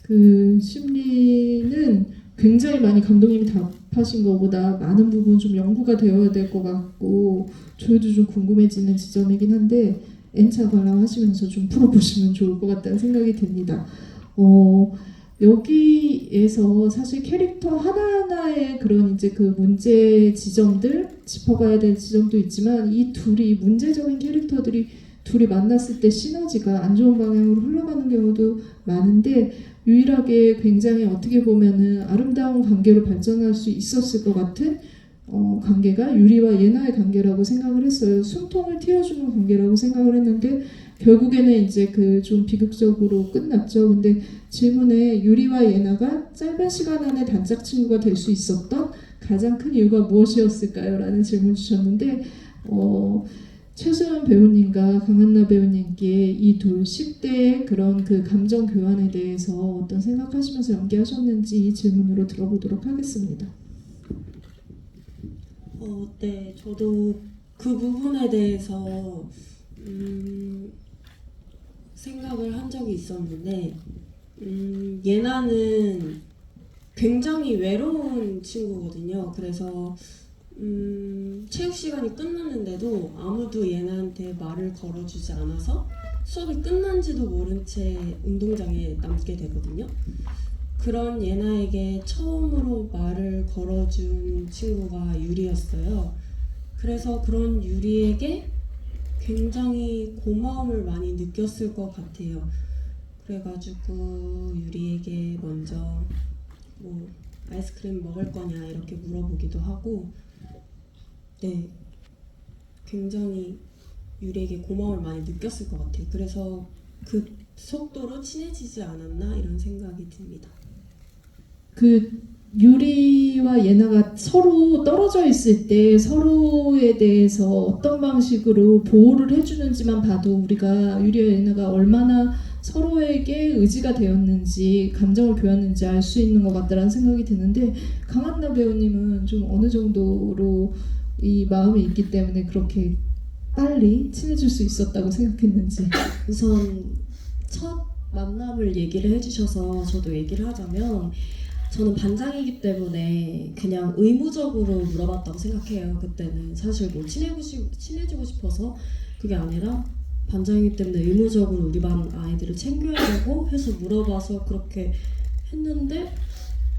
그 심리는 굉장히 많이 감독님이 답하신 것보다 많은 부분 좀 연구가 되어야 될 것 같고 저희도 좀 궁금해지는 지점이긴 한데 N차 관람하시면서 좀 풀어보시면 좋을 것 같다는 생각이 듭니다. 여기에서 사실 캐릭터 하나하나의 그런 이제 그 문제 지점들 짚어가야 될 지점도 있지만 이 둘이 문제적인 캐릭터들이 둘이 만났을 때 시너지가 안 좋은 방향으로 흘러가는 경우도 많은데 유일하게 굉장히 어떻게 보면은 아름다운 관계로 발전할 수 있었을 것 같은 관계가 유리와 예나의 관계라고 생각을 했어요. 숨통을 틔워주는 관계라고 생각을 했는데 결국에는 이제 그 좀 비극적으로 끝났죠. 근데 질문에 유리와 예나가 짧은 시간 안에 단짝 친구가 될 수 있었던 가장 큰 이유가 무엇이었을까요? 라는 질문 주셨는데 최소연 배우님과 강한나 배우님께 이 둘 10대의 그런 그 감정 교환에 대해서 어떤 생각하시면서 연기하셨는지 이 질문으로 들어보도록 하겠습니다. 네, 저도 그 부분에 대해서 생각을 한 적이 있었는데 예나는 굉장히 외로운 친구거든요. 그래서 체육 시간이 끝났는데도 아무도 예나한테 말을 걸어주지 않아서 수업이 끝난지도 모른 채 운동장에 남게 되거든요. 그런 예나에게 처음으로 말을 걸어준 친구가 유리였어요. 그래서 그런 유리에게 굉장히 고마움을 많이 느꼈을 것 같아요. 그래가지고 유리에게 먼저 뭐 아이스크림 먹을 거냐 이렇게 물어보기도 하고, 네, 굉장히 유리에게 고마움을 많이 느꼈을 것 같아요. 그래서 그 속도로 친해지지 않았나 이런 생각이 듭니다. 그 유리와 예나가 서로 떨어져 있을 때 서로에 대해서 어떤 방식으로 보호를 해주는지만 봐도 우리가 유리와 예나가 얼마나 서로에게 의지가 되었는지 감정을 교환했는지 알 수 있는 것 같다라는 생각이 드는데 강한나 배우님은 좀 어느 정도로 이 마음이 있기 때문에 그렇게 빨리 친해질 수 있었다고 생각했는지. 우선 첫 만남을 얘기를 해주셔서 저도 얘기를 하자면 저는 반장이기 때문에 그냥 의무적으로 물어봤다고 생각해요. 그때는 사실 뭐 친해지고 싶어서 그게 아니라 반장이기 때문에 의무적으로 우리 반 아이들을 챙겨야 되고 해서 물어봐서 그렇게 했는데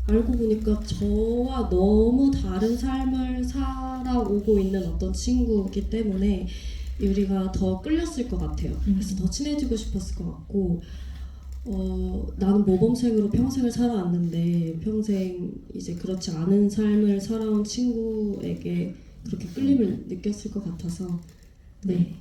알고 보니까 저와 너무 다른 삶을 살아오고 있는 어떤 친구이기 때문에 유리가 더 끌렸을 것 같아요. 그래서 더 친해지고 싶었을 것 같고 나는 모범생으로 평생을 살아왔는데 평생 이제 그렇지 않은 삶을 살아온 친구에게 그렇게 끌림을 느꼈을 것 같아서 네.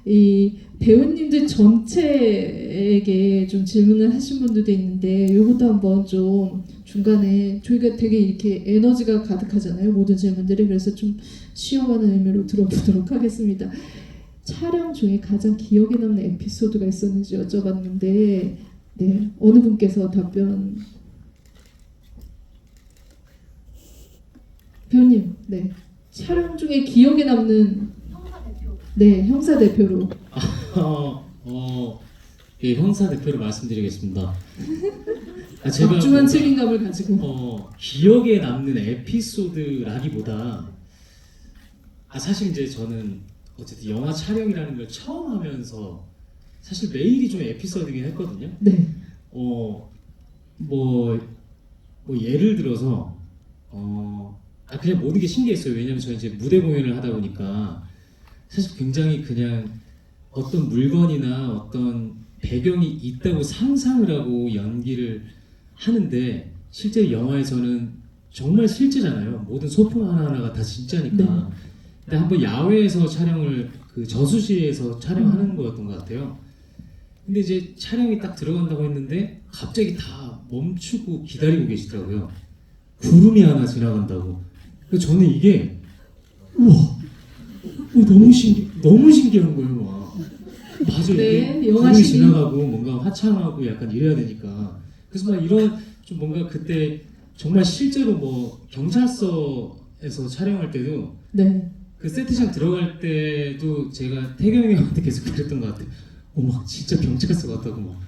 이 배우님들 전체에게 좀 질문을 하신 분들도 있는데 이것도 한번 좀 중간에 저희가 되게 이렇게 에너지가 가득하잖아요, 모든 질문들이. 그래서 좀 쉬어가는 의미로 들어보도록 하겠습니다. 촬영 중에 가장 기억에 남는 에피소드가 있었는지 여쭤봤는데 네, 어느 분께서 답변? 배우님, 네. 촬영 중에 기억에 남는 네, 형사 대표로. 예, 형사 대표로 말씀드리겠습니다. 제가 막중한 뭔가, 책임감을 가지고 기억에 남는 에피소드라기보다 사실 이제 저는 어쨌든 영화 촬영이라는 걸 처음 하면서 사실 매일이 좀 에피소드긴 했거든요. 네. 뭐 예를 들어서 그냥 모든 게 신기했어요. 왜냐면 저 이제 무대 공연을 하다 보니까 사실 굉장히 그냥 어떤 물건이나 어떤 배경이 있다고 상상을 하고 연기를 하는데 실제 영화에서는 정말 실제잖아요. 모든 소품 하나하나가 다 진짜니까. 네. 근데 한번 야외에서 촬영을 그 저수지에서 촬영하는 거였던 것 같아요. 근데 이제 촬영이 딱 들어간다고 했는데 갑자기 다 멈추고 기다리고 계시더라고요. 구름이 하나 지나간다고. 그래서 저는 이게 우와, 너무 신기한 거예요. 막. 맞아요. 네, 이게 영화 구름이 시기. 지나가고 뭔가 화창하고 약간 이래야 되니까. 그래서 막 이런 좀 뭔가 그때 정말 실제로 뭐 경찰서에서 촬영할 때도 네. 그 세트장 들어갈 때도 제가 태경이 형한테 계속 그랬던 것 같아요. 막 진짜 경찰서 같다고 막.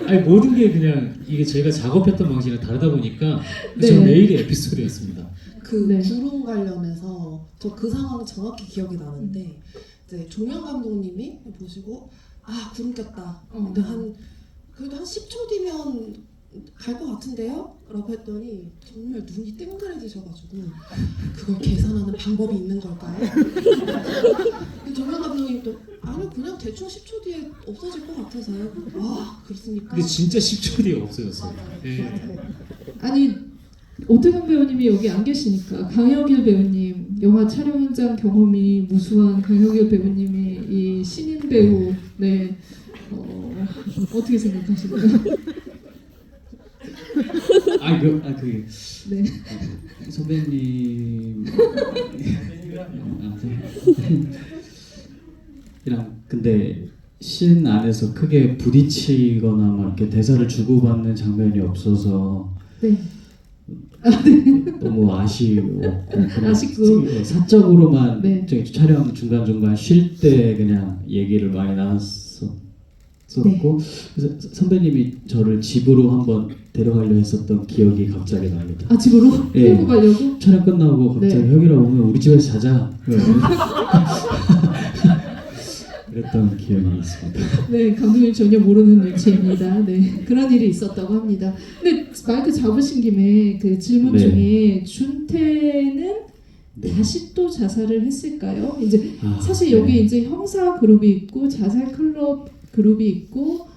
아니 모든 게 그냥 이게 제가 작업했던 방식이랑 다르다 보니까 네. 저 매일의 에피소드였습니다. 그 네. 구름 관련해서 저 그 상황이 정확히 기억이 나는데 이제 종영 감독님이 보시고 구름 꼈다. 근데 그래도 한 10초 뒤면 갈 것 같은데요? 라고 했더니 정말 눈이 땡그레지셔가지고 그걸 계산하는 방법이 있는 걸까요? 조명 감독님도 아니요 그냥 대충 10초 뒤에 없어질 것 같아서요. 와 그렇습니까? 근데 진짜 10초 뒤에 없어졌어요. 예. 아니 오태근 배우님이 여기 안 계시니까 강혁일 배우님 영화 촬영 현장 경험이 무수한 강혁일 배우님이 이 신인 배우 네 어떻게 생각하시나요? 그게 네. 선배님 이랑 근데 신 안에서 크게 부딪히거나 막 이렇게 대사를 주고받는 장면이 없어서 네. 너무 아쉬웠고 그냥 아쉽고. 사적으로만 네. 저기 촬영 중간중간 쉴 때 그냥 얘기를 많이 나눴었고 네. 그래서 선배님이 저를 집으로 한번 데려가려 했었던 기억이 갑자기 납니다. 아 집으로 예. 끌고 가려고? 촬영 끝나고 갑자기 네. 혁이랑 오면 우리 집에서 자자 그랬던 기억이 있습니다. 네, 감독님 전혀 모르는 눈치입니다. 네, 그런 일이 있었다고 합니다. 근데 마이크 잡으신 김에 그 질문 네. 중에 준태는 네. 다시 또 자살을 했을까요? 이제 사실 네. 여기 이제 형사 그룹이 있고 자살 클럽 그룹이 있고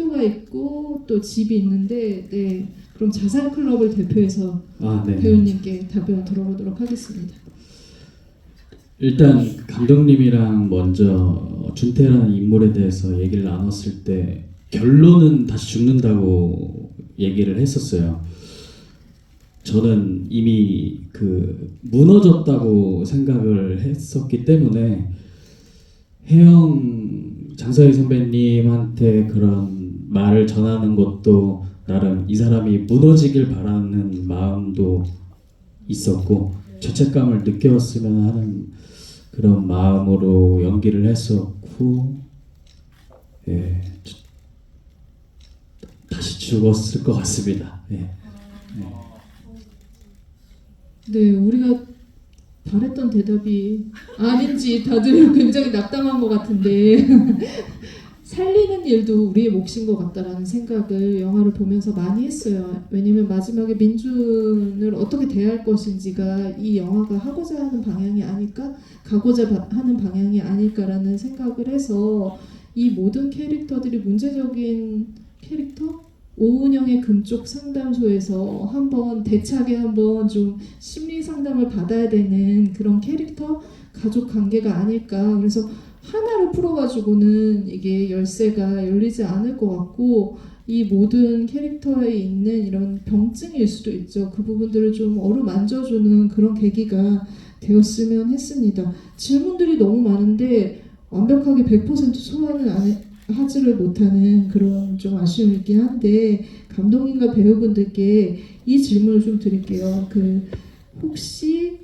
학교가 있고 또 집이 있는데, 네, 그럼 자살 클럽을 대표해서 네. 배우님께 답변을 들어보도록 하겠습니다. 일단 감독님이랑 먼저 준태라는 인물에 대해서 얘기를 나눴을 때 결론은 다시 죽는다고 얘기를 했었어요. 저는 이미 그 무너졌다고 생각을 했었기 때문에 혜영 장서희 선배님한테 그런 말을 전하는 것도 나름 이 사람이 무너지길 바라는 마음도 있었고 죄책감을 느꼈으면 하는 그런 마음으로 연기를 했었고 예, 다시 죽었을 것 같습니다. 예. 네, 우리가 바랬던 대답이 아닌지 다들 굉장히 낙담한 것 같은데 살리는 일도 우리의 몫인 것 같다라는 생각을 영화를 보면서 많이 했어요. 왜냐면 마지막에 민준을 어떻게 대할 것인지가 이 영화가 하고자 하는 방향이 아닐까? 가고자 하는 방향이 아닐까라는 생각을 해서 이 모든 캐릭터들이 문제적인 캐릭터? 오은영의 금쪽 상담소에서 한번 대차게 한번 좀 심리 상담을 받아야 되는 그런 캐릭터 가족 관계가 아닐까. 그래서 하나를 풀어가지고는 이게 열쇠가 열리지 않을 것 같고 이 모든 캐릭터에 있는 이런 병증일 수도 있죠. 그 부분들을 좀 어루만져주는 그런 계기가 되었으면 했습니다. 질문들이 너무 많은데 완벽하게 100% 소화는 하지를 못하는 그런 좀 아쉬움이 있긴 한데 감독님과 배우분들께 이 질문을 좀 드릴게요. 혹시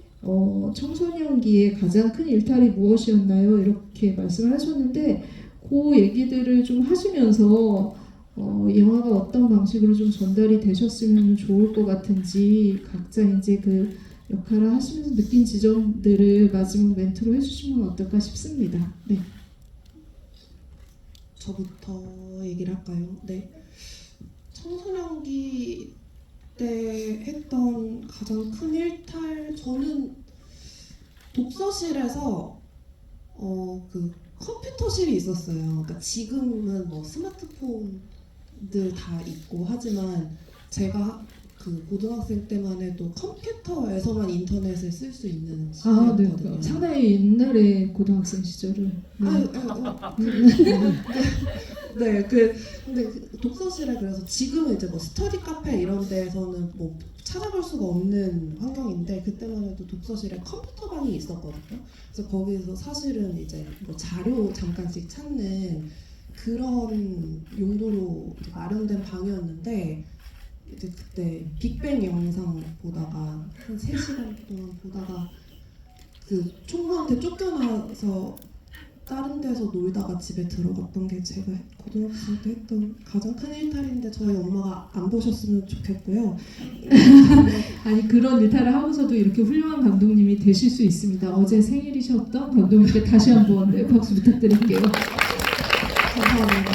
청소년기에 가장 큰 일탈이 무엇이었나요? 이렇게 말씀을 하셨는데 그 얘기들을 좀 하시면서 영화가 어떤 방식으로 좀 전달이 되셨으면 좋을 것 같은지 각자 이제 그 역할을 하시면서 느낀 지점들을 마지막 멘트로 해주시면 어떨까 싶습니다. 네. 저부터 얘기를 할까요? 네. 청소년기 때 했던 가장 큰 일탈 저는 독서실에서 그 컴퓨터실이 있었어요. 그러니까 지금은 뭐 스마트폰들 다 있고 하지만 제가 그 고등학생 때만 해도 컴퓨터에서만 인터넷을 쓸 수 있는 시절이었거든요. 네. 상당히 옛날에 고등학생 시절을. 네, 근데 독서실에 그래서 지금은 이제 뭐 스터디 카페 이런 데에서는 뭐 찾아볼 수가 없는 환경인데 그때만 해도 독서실에 컴퓨터방이 있었거든요. 그래서 거기서 사실은 이제 뭐 자료 잠깐씩 찾는 그런 용도로 마련된 방이었는데 이제 그때 빅뱅 영상 보다가 한 3시간 동안 보다가 그 총무한테 쫓겨나서 다른 데서 놀다가 집에 들어갔던 게 제가 고등학생 때 했던 가장 큰 일탈인데 저희 엄마가 안 보셨으면 좋겠고요. 아니 그런 일탈을 하고서도 이렇게 훌륭한 감독님이 되실 수 있습니다. 어제 생일이셨던 감독님께 다시 한번 네, 박수 부탁드릴게요. 감사합니다.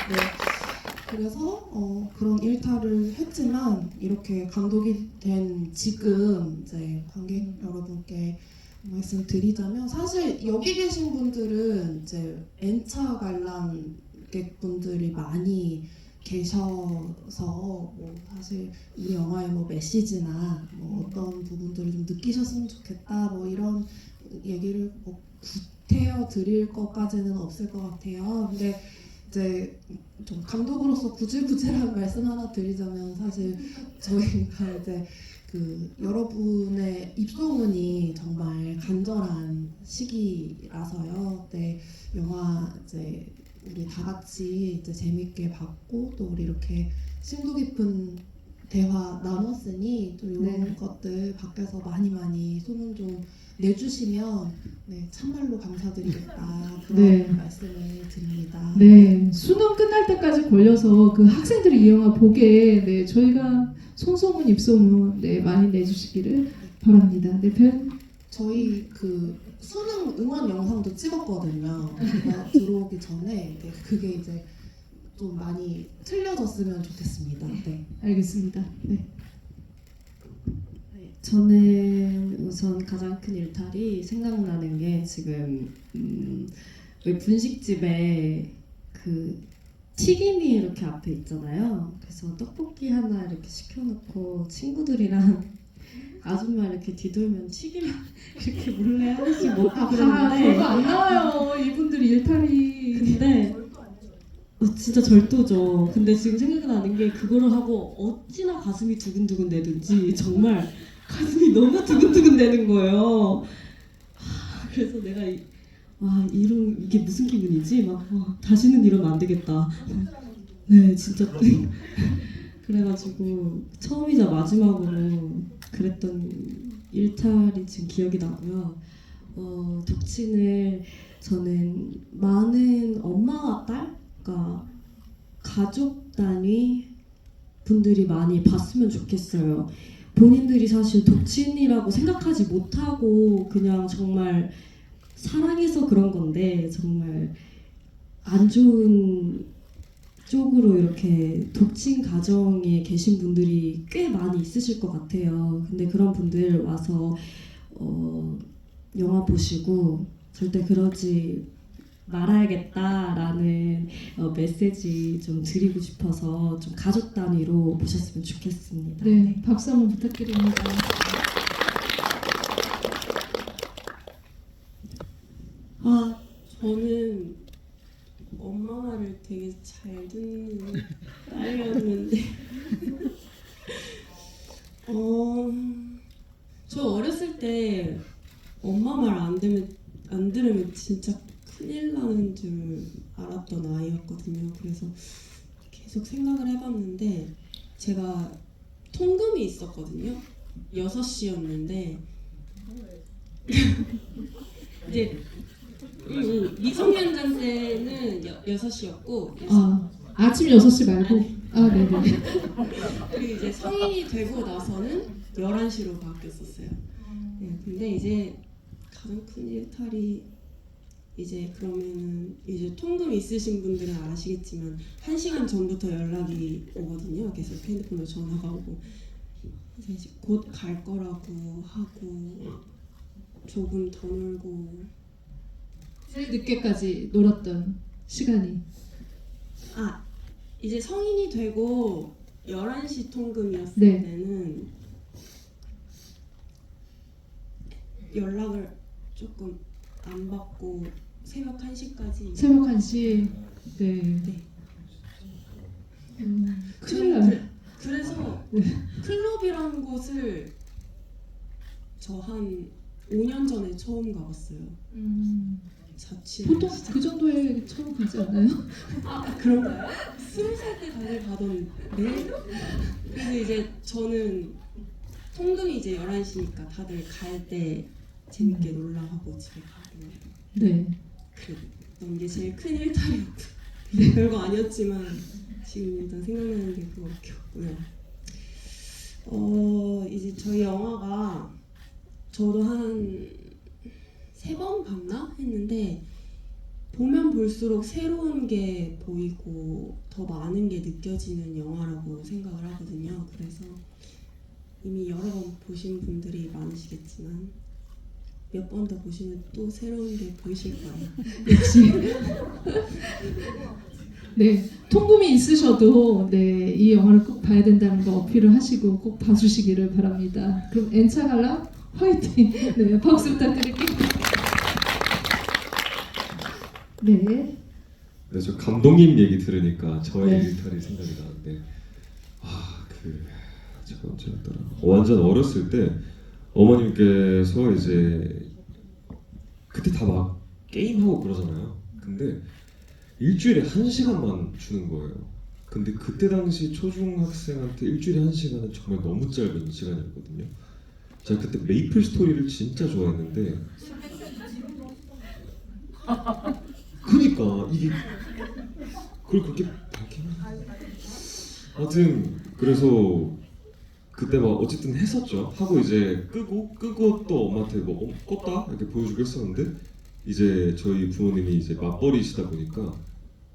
네. 그래서 그런 일탈을 했지만 이렇게 감독이 된 지금 이제 관객 여러분께 말씀드리자면 사실 여기 계신 분들은 이제 N차 관람객분들이 많이 계셔서 뭐 사실 우리 영화의 뭐 메시지나 뭐 어떤 부분들을 좀 느끼셨으면 좋겠다 뭐 이런 얘기를 뭐 구태여 드릴 것까지는 없을 것 같아요. 근데 이제 좀 감독으로서 구질구질한 말씀 하나 드리자면 사실 저희가 이제 그 여러분의 입소문이 정말 간절한 시기라서요. 네, 영화 이제 우리 다 같이 이제 재밌게 봤고 또 우리 이렇게 심도 깊은 대화 나눴으니 또 이런 네. 것들 밖에서 많이 소문 좀 내주시면 네, 참말로 감사드리겠다 그런 네. 말씀을 드립니다. 네, 수능 끝날 때까지 걸려서 그 학생들이 이 영화 보게 네, 저희가 손소문, 입소문 네, 많이 내주시기를 바랍니다. 네, 저희 그 수능 응원 영상도 찍었거든요. 제가 들어오기 전에 네, 그게 이제 좀 많이 틀려졌으면 좋겠습니다. 네. 알겠습니다. 네. 네, 저는 우선 가장 큰 일탈이 생각나는 게 지금 왜 분식집에 그 튀김이 이렇게 앞에 있잖아요. 그래서 떡볶이 하나 이렇게 시켜놓고 친구들이랑 아줌마 이렇게 뒤돌면 튀김 이렇게 몰래 하나씩 먹고 별거 그러는데 안 나와요. 이분들이 일탈이. 근데 진짜 절도죠. 근데 지금 생각나는 게 그거를 하고 어찌나 가슴이 두근두근 되든지 정말 가슴이 너무 두근두근 되는 거예요. 그래서 내가 이게 무슨 기분이지? 막 다시는 이러면 안 되겠다. 네, 진짜 그래가지고 처음이자 마지막으로 그랬던 일탈이 지금 기억이 나고요. 독친을 저는 많은 엄마와 딸, 그러니까 가족 단위 분들이 많이 봤으면 좋겠어요. 본인들이 사실 독친이라고 생각하지 못하고 그냥 정말 사랑해서 그런 건데 정말 안 좋은 쪽으로 이렇게 독친 가정에 계신 분들이 꽤 많이 있으실 것 같아요. 근데 그런 분들 와서 영화 보시고 절대 그러지 말아야겠다라는 메시지 좀 드리고 싶어서 좀 가족 단위로 보셨으면 좋겠습니다. 네, 박수 한번 부탁드립니다. 저는 엄마 말을 되게 잘 듣는 딸이었는데 저 어렸을 때 엄마 말 안 들으면 진짜 큰일 나는 줄 알았던 아이였거든요. 그래서 계속 생각을 해봤는데 제가 통금이 있었거든요. 6시였는데 이제 미성년자 때는 6시였고 아침 6시 말고 네네. 그리고 이제 성인이 되고 나서는 11시로 바뀌었었어요. 네, 근데 이제 가장 큰 일탈이 이제 그러면은 이제 통금 있으신 분들은 아시겠지만 1시간 전부터 연락이 오거든요. 계속 핸드폰으로 전화가 오고 이제 곧 갈 거라고 하고 조금 더 놀고 제일 늦게까지 놀았던 시간이. 이제 성인이 되고 11시 통금이었을 네. 때는 연락을 조금 안 받고 새벽 1시까지 새벽 1시. 네. 네. 큰일 나네. 그래서 클럽이라는 곳을 저 한 5년 전에 처음 가봤어요. 자취. 보통 그 정도에 처음 가지 않나요? 그런가요? 20살 때 다들 가던데. 그래서 이제 저는 통금이 이제 11시니까 다들 갈 때 재밌게 놀라 하고 집에 가고. 네. 그랬던 게 제일 큰 일탈이었고 별거 아니었지만 지금 일단 생각나는 게 그거밖에 없고요. 이제 저희 영화가 저도 한 3번 봤나 했는데 보면 볼수록 새로운 게 보이고 더 많은 게 느껴지는 영화라고 생각을 하거든요. 그래서 이미 여러 번 보신 분들이 많으시겠지만 몇 번 더 보시면 또 새로운 게 보이실 거예요. 역시. 네, 통금이 있으셔도 네, 이 영화를 꼭 봐야 된다는 거 어필을 하시고 꼭 봐주시기를 바랍니다. 그럼 엔차갈라 화이팅! 네, 박수 부탁드릴게요. 네, 네, 저 감독님 얘기 들으니까 저의 네. 일탈이 생각이 나는데 제가 언제였더라? 완전 어렸을 때 어머님께서 이제 그때 다 막 게임하고 그러잖아요. 근데 일주일에 1시간만 주는 거예요. 근데 그때 당시 초중학생한테 일주일에 1시간은 정말 너무 짧은 시간이었거든요. 제가 그때 메이플 스토리를 진짜 좋아했는데 그니까 이게 그걸 그렇게 밝히면 하여튼 그래서 그때 막 어쨌든 했었죠. 하고 이제 끄고 또 엄마한테 뭐 껐다 이렇게 보여주고 했었는데 이제 저희 부모님이 이제 맞벌이시다 보니까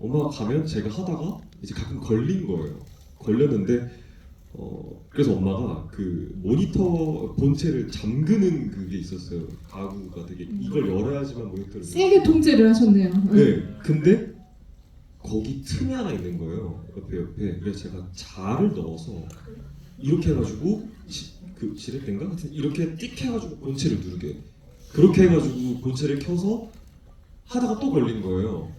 엄마가 가면 제가 하다가 이제 가끔 걸린 거예요. 걸렸는데 그래서 엄마가 그 모니터 본체를 잠그는 그게 있었어요. 가구가 되게 이걸 열어야지만 모니터를 세게 통제를 하셨네요. 네, 근데 거기 틈이 하나 있는 거예요. 옆에. 그래서 제가 자를 넣어서 이렇게 해가지고 그 지렛대인가 같은 이렇게 띡 해가지고 본체를 누르게. 그렇게 해가지고 본체를 켜서 하다가 또 걸린 거예요.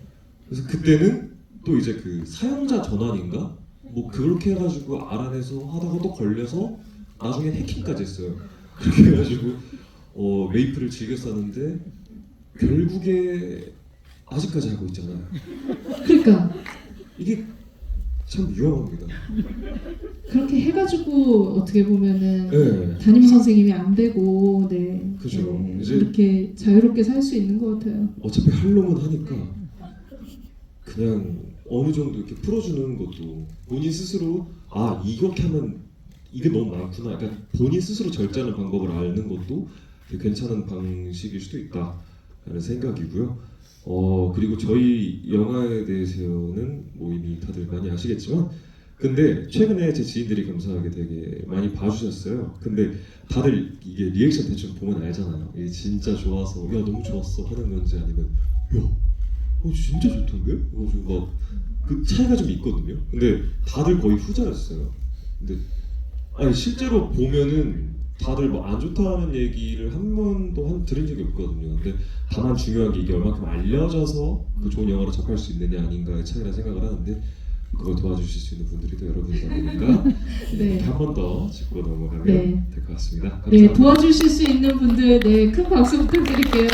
그래서 그때는 또 이제 그 사용자 전환인가 뭐 그렇게 해가지고 알아내서 하다가 또 걸려서 나중에 해킹까지 했어요. 그렇게 해가지고 메이플을 즐겼었는데 결국에 아직까지 하고 있잖아요. 그러니까 이게 참 위험합니다. 그렇게 해가지고 어떻게 보면은 네. 담임 선생님이 안 되고 네, 그죠. 네, 이제- 이렇게 자유롭게 살 수 있는 것 같아요. 어차피 할 놈은 하니까 그냥 어느 정도 이렇게 풀어주는 것도 본인 스스로 이렇게 하면 이게 너무 많구나. 그러니까 본인 스스로 절제하는 방법을 아는 것도 되게 괜찮은 방식일 수도 있다라는 생각이고요. 그리고 저희 영화에 대해서는 뭐 이미 다들 많이 아시겠지만 근데 최근에 제 지인들이 감사하게 되게 많이 봐주셨어요. 근데 다들 이게 리액션 대충 보면 알잖아요. 이게 진짜 좋아서 야 너무 좋았어 하는 건지 아니면 야 진짜 좋던데? 막그 차이가 좀 있거든요. 근데 다들 거의 후자였어요. 근데 아니 실제로 보면은 다들 뭐 안 좋다는 얘기를 한 번도 들은 적이 없거든요. 근데 다만 중요한 게 이게 얼마큼 알려져서 그 좋은 영화로 접할 수 있느냐 아닌가의 차이라 생각을 하는데 그걸 도와주실 수 있는 분들이 또 여러분이다 보니까 네. 한 번 더 짚고 넘어가면 네. 될 것 같습니다. 네, 감사합니다. 도와주실 수 있는 분들 네, 큰 박수 부탁드릴게요.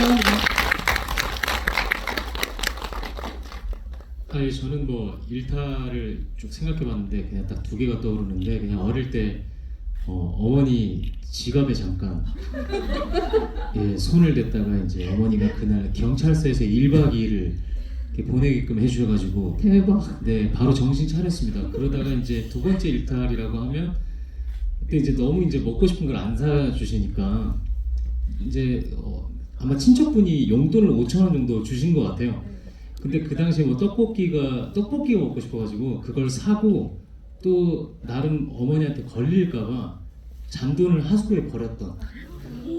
아니 저는 뭐 일탈을 쭉 생각해봤는데 그냥 딱 두 개가 떠오르는데 그냥 어릴 때 어머니 지갑에 잠깐 손을 댔다가 이제 어머니가 그날 경찰서에서 1박 2일을 이렇게 보내게끔 해주셔가지고 대박. 네 바로 정신 차렸습니다. 그러다가 이제 두 번째 일탈이라고 하면 그때 이제 너무 이제 먹고 싶은 걸 안 사주시니까 이제 아마 친척분이 용돈을 5,000원 정도 주신 것 같아요. 근데 그 당시에 뭐 떡볶이가 먹고 싶어가지고 그걸 사고 또 나름 어머니한테 걸릴까봐 잔돈을 하수구에 버렸던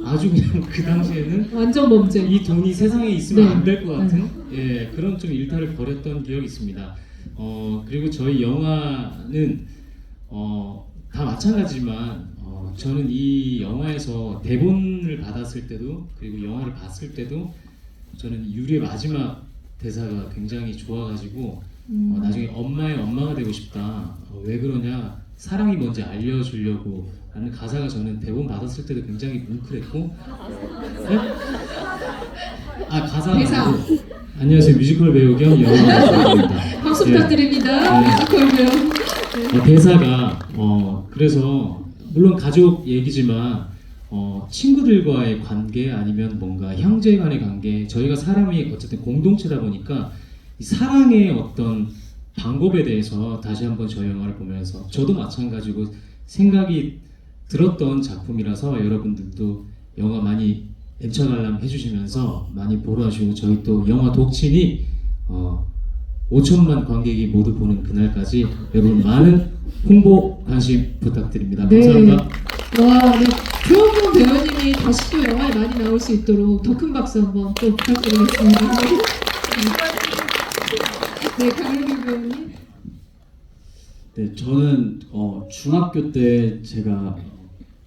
아주 그냥 그 당시에는 완전 범죄. 이 돈이 세상에 있으면 네. 안 될 것 같은 그런 좀 일탈을 벌였던 기억이 있습니다. 그리고 저희 영화는 다 마찬가지지만 저는 이 영화에서 대본을 받았을 때도 그리고 영화를 봤을 때도 저는 유리의 마지막 대사가 굉장히 좋아가지고 나중에 엄마의 엄마가 되고 싶다. 왜 그러냐? 사랑이 뭔지 알려주려고 라는 가사가 저는 대본 받았을 때도 굉장히 뭉클했고 네? 가사가 대사. 아니고 안녕하세요 뮤지컬 배우 겸 영화 감독입니다. 박수 예. 부탁드립니다. 네. 뮤지컬 배우. 대사가 그래서 물론 가족 얘기지만 친구들과의 관계 아니면 뭔가 형제 간의 관계 저희가 사람이 어쨌든 공동체다 보니까 이 사랑의 어떤 방법에 대해서 다시 한번 저희 영화를 보면서 저도 마찬가지고 생각이 들었던 작품이라서 여러분들도 영화 많이 엔처 관람 해주시면서 많이 보러 와주시고 저희 또 영화 독친이 5천만 관객이 모두 보는 그날까지 여러분 많은 홍보 관심 부탁드립니다. 네. 감사합니다. 와, 네. 조용훈 배우님이 다시 또 영화에 많이 나올 수 있도록 더 큰 박수 한번 또 부탁드리겠습니다. 네, 강일규 배우님. 네, 저는 중학교 때 제가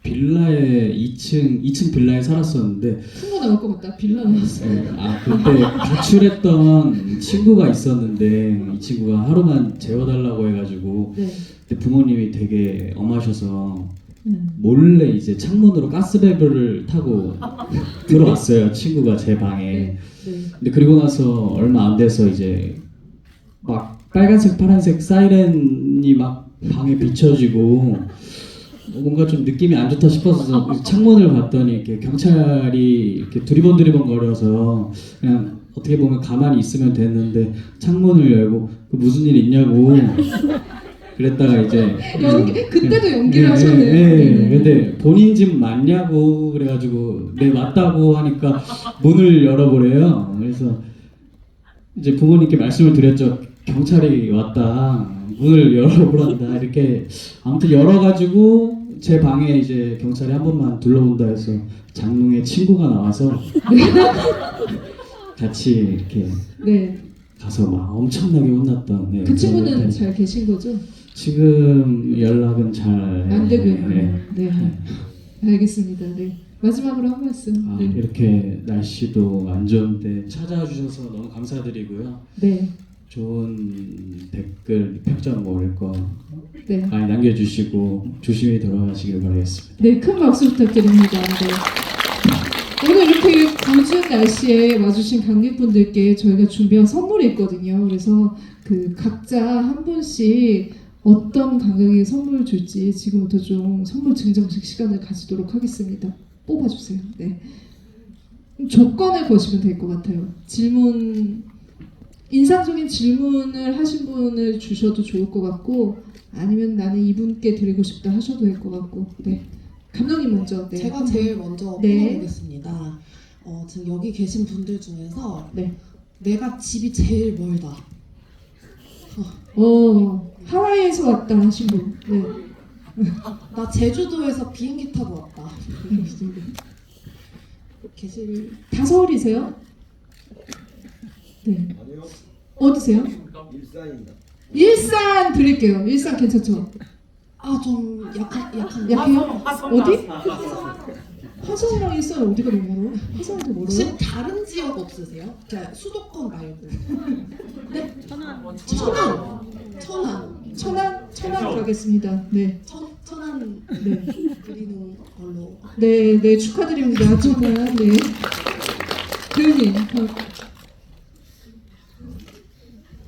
빌라에 2층 빌라에 살았었는데 큰 거 나올 것 같다. 빌라 나왔어요. 네, 그때 가출했던 친구가 있었는데 이 친구가 하루만 재워달라고 해가지고 네. 그때 부모님이 되게 엄하셔서 몰래 이제 창문으로 가스밸브를 타고 들어왔어요. 친구가 제 방에. 네. 근데 그리고 나서 얼마 안 돼서 이제 막 빨간색 파란색 사이렌이 막 방에 비춰지고 뭔가 좀 느낌이 안 좋다 싶어서 창문을 봤더니 이렇게 경찰이 이렇게 두리번 거려서 그냥 어떻게 보면 가만히 있으면 됐는데 창문을 열고 그 무슨 일 있냐고 그랬다가 이제 그때도 연기를 네, 하셨네요. 네. 근데 본인 집 맞냐고 그래가지고 네 맞다고 하니까 문을 열어보래요. 그래서 이제 부모님께 말씀을 드렸죠. 경찰이 왔다. 문을 열어보란다. 이렇게 아무튼 열어가지고 제 방에 이제 경찰이 한 번만 둘러본다 해서 장롱에 친구가 나와서 같이 이렇게 네. 가서 막 엄청나게 혼났던. 네, 그 친구는 그런 잘 계신 거죠? 지금 연락은 잘 안 되고 있네요. 네. 네. 알겠습니다. 네. 마지막으로 한 말씀. 아, 네. 이렇게 날씨도 안 좋은데 찾아와 주셔서 너무 감사드리고요. 네. 좋은 댓글, 평점 뭐 이런 거 네. 많이 남겨주시고 조심히 돌아가시길 바라겠습니다. 네, 큰 박수 부탁드립니다. 네. 오늘 이렇게 궂은 날씨에 와주신 관객분들께 저희가 준비한 선물이 있거든요. 그래서 그 각자 한 분씩 어떤 관객에게 선물을 줄지 지금부터 좀 선물 증정식 시간을 가지도록 하겠습니다. 뽑아주세요. 네. 조건을 거시면 될 것 같아요. 인상적인 질문을 하신 분을 주셔도 좋을 것 같고 아니면 나는 이분께 드리고 싶다 하셔도 될 것 같고. 네. 감독님 먼저. 네. 제가 제일 먼저 네. 뽑아보겠습니다. 지금 여기 계신 분들 중에서 네. 내가 집이 제일 멀다. 하와이에서 왔다 하신 분. 네. 나 제주도에서 비행기 타고 왔다. 계실 다 서울이세요? 네. 어디세요? 일산입니다. 일산 드릴게요. 일산 괜찮죠? 좀 약한 약해요? 어디? 화성이랑 일산 어디가 너무 멀어? 화성도 멀어요? 혹시 다른 지역 없으세요? 그냥 수도권 말고. 네? 천안 가겠습니다. 네. 천안 네. 드리는 걸로. 네, 축하드립니다. 천안. 네. 교수님.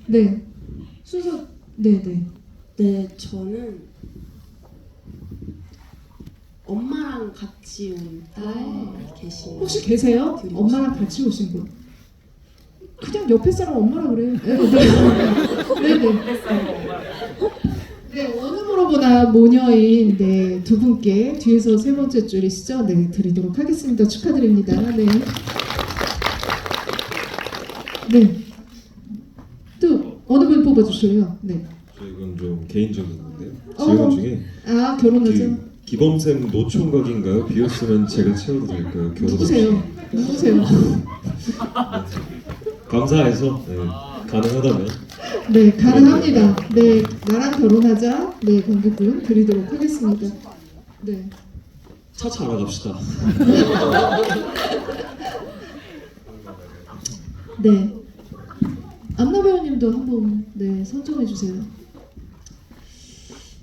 네. 순서. 네. 네, 저는 엄마랑 같이 온 딸 계신. 혹시 계세요? 엄마랑 같이 오신 분? 그냥 옆에 사람 엄마라 그래. 네. 네, 어느 무로보다 모녀인 네, 두 분께 뒤에서 세 번째 줄이시죠? 네, 드리도록 하겠습니다. 축하드립니다. 네. 네. 또 어느 분 뽑아주실래요? 네. 저 이건 좀 개인적인 건데요. 질문 중에 결혼하죠? 기범쌤 노총각인가요? 비었으면 제가 채워도 될까요? 결혼 누구세요? 감사해서 가능하다면 네, 가능합니다. 네, 나랑 결혼하자. 네, 관객분 드리도록 하겠습니다. 네. 차차 알아갑시다. 네. 안나 배우님도 한번 네, 선정해 주세요.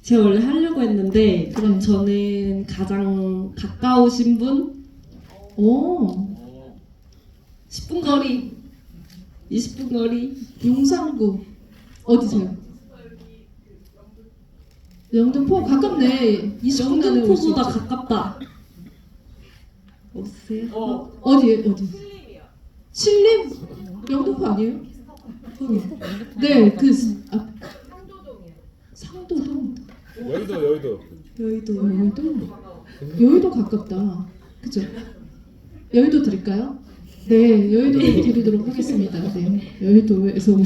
제가 원래 하려고 했는데 그럼 저는 가장 가까우신 분? 오, 10분 거리 20분 거리 용산구 어디세요? 영등포 가깝네. 20분 안에 올 수 영등포보다 있죠. 가깝다 없으세요? 어디? 신림? 영등포 아니에요? 거기. 네, 상도동. 여의도. 여의도 가깝다. 그죠? 여의도 드릴까요? 네, 여의도로 드리도록 하겠습니다. 네, 여의도에서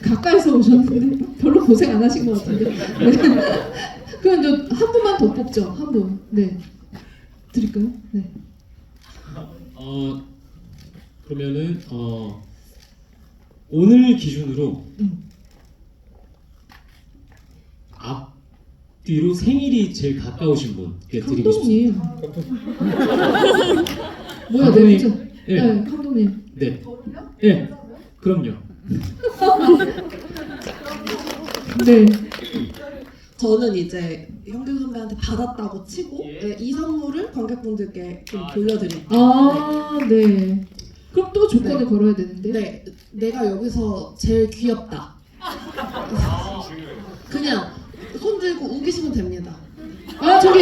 가까이서 오셨는데 별로 고생 안 하신 것 같은데. 네. 그럼 한 분만 더 뽑죠. 한 분. 네, 드릴까요? 네. 그러면은 오늘 기준으로 앞뒤로 생일이 제일 가까우신 분께 드리고 싶습니다. 감독님. 뭐야, 감독님. 네, 예. 네, 감독님. 네. 예. 그럼요. 네. 저는 이제 현규 선배한테 받았다고 치고 네, 이 선물을 관객분들께 좀 돌려드릴게요. 아, 네. 그럼 또 조건을 네. 걸어야 되는데. 네, 내가 여기서 제일 귀엽다. 그냥 손 들고 우기시면 됩니다. 아, 저기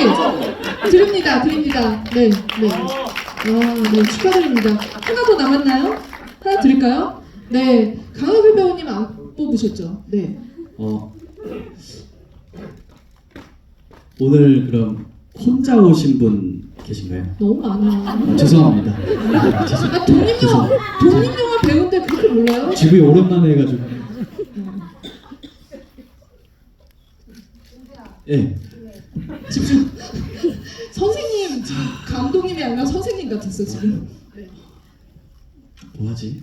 드립니다. 네, 네. 아, 네, 축하드립니다. 하나 더 남았나요? 하나 드릴까요? 네, 강혁일 배우님 안 뽑으셨죠? 네. 오늘 그럼 혼자 오신 분 계신가요? 너무 많아요. 죄송합니다. 아, 독립영화 배우인데 그렇게 몰라요? 집이 오랜만에 해가지고. 예. 집중. 선생님, 감독님이 아니라 선생님 같았어 지금. 뭐하지?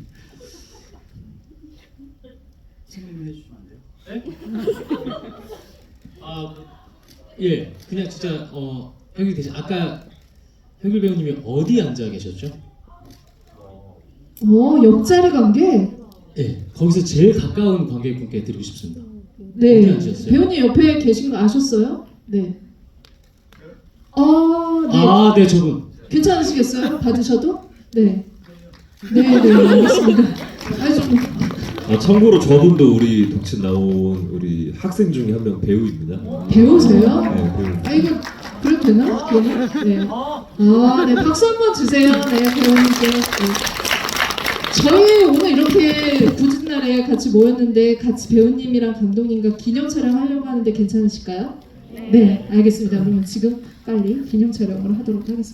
예. 그냥 진짜 혁일 대신 아까 혁일 배우님이 어디 앉아 계셨죠? 옆자리 관계. 예. 거기서 제일 가까운 관객분께 드리고 싶습니다. 어디 네. 앉으셨어요? 배우님 옆에 계신 거 아셨어요? 네. 네. 네, 저분. 괜찮으시겠어요? 받으셔도? 네. 네, 알겠습니다. 참고로 저분도 우리 독친 나온 우리 학생 중에 한 명 배우입니다. 배우세요? 네, 배우. 이거 그래도 되나? 네. 네, 박수 한번 주세요. 네, 배우님께. 네. 저희 오늘 이렇게 굳은 날에 같이 모였는데 같이 배우님이랑 감독님과 기념 촬영하려고 하는데 괜찮으실까요? 네, 알겠습니다. 그러면 지금 빨리 기념 촬영을 하도록 하겠습니다.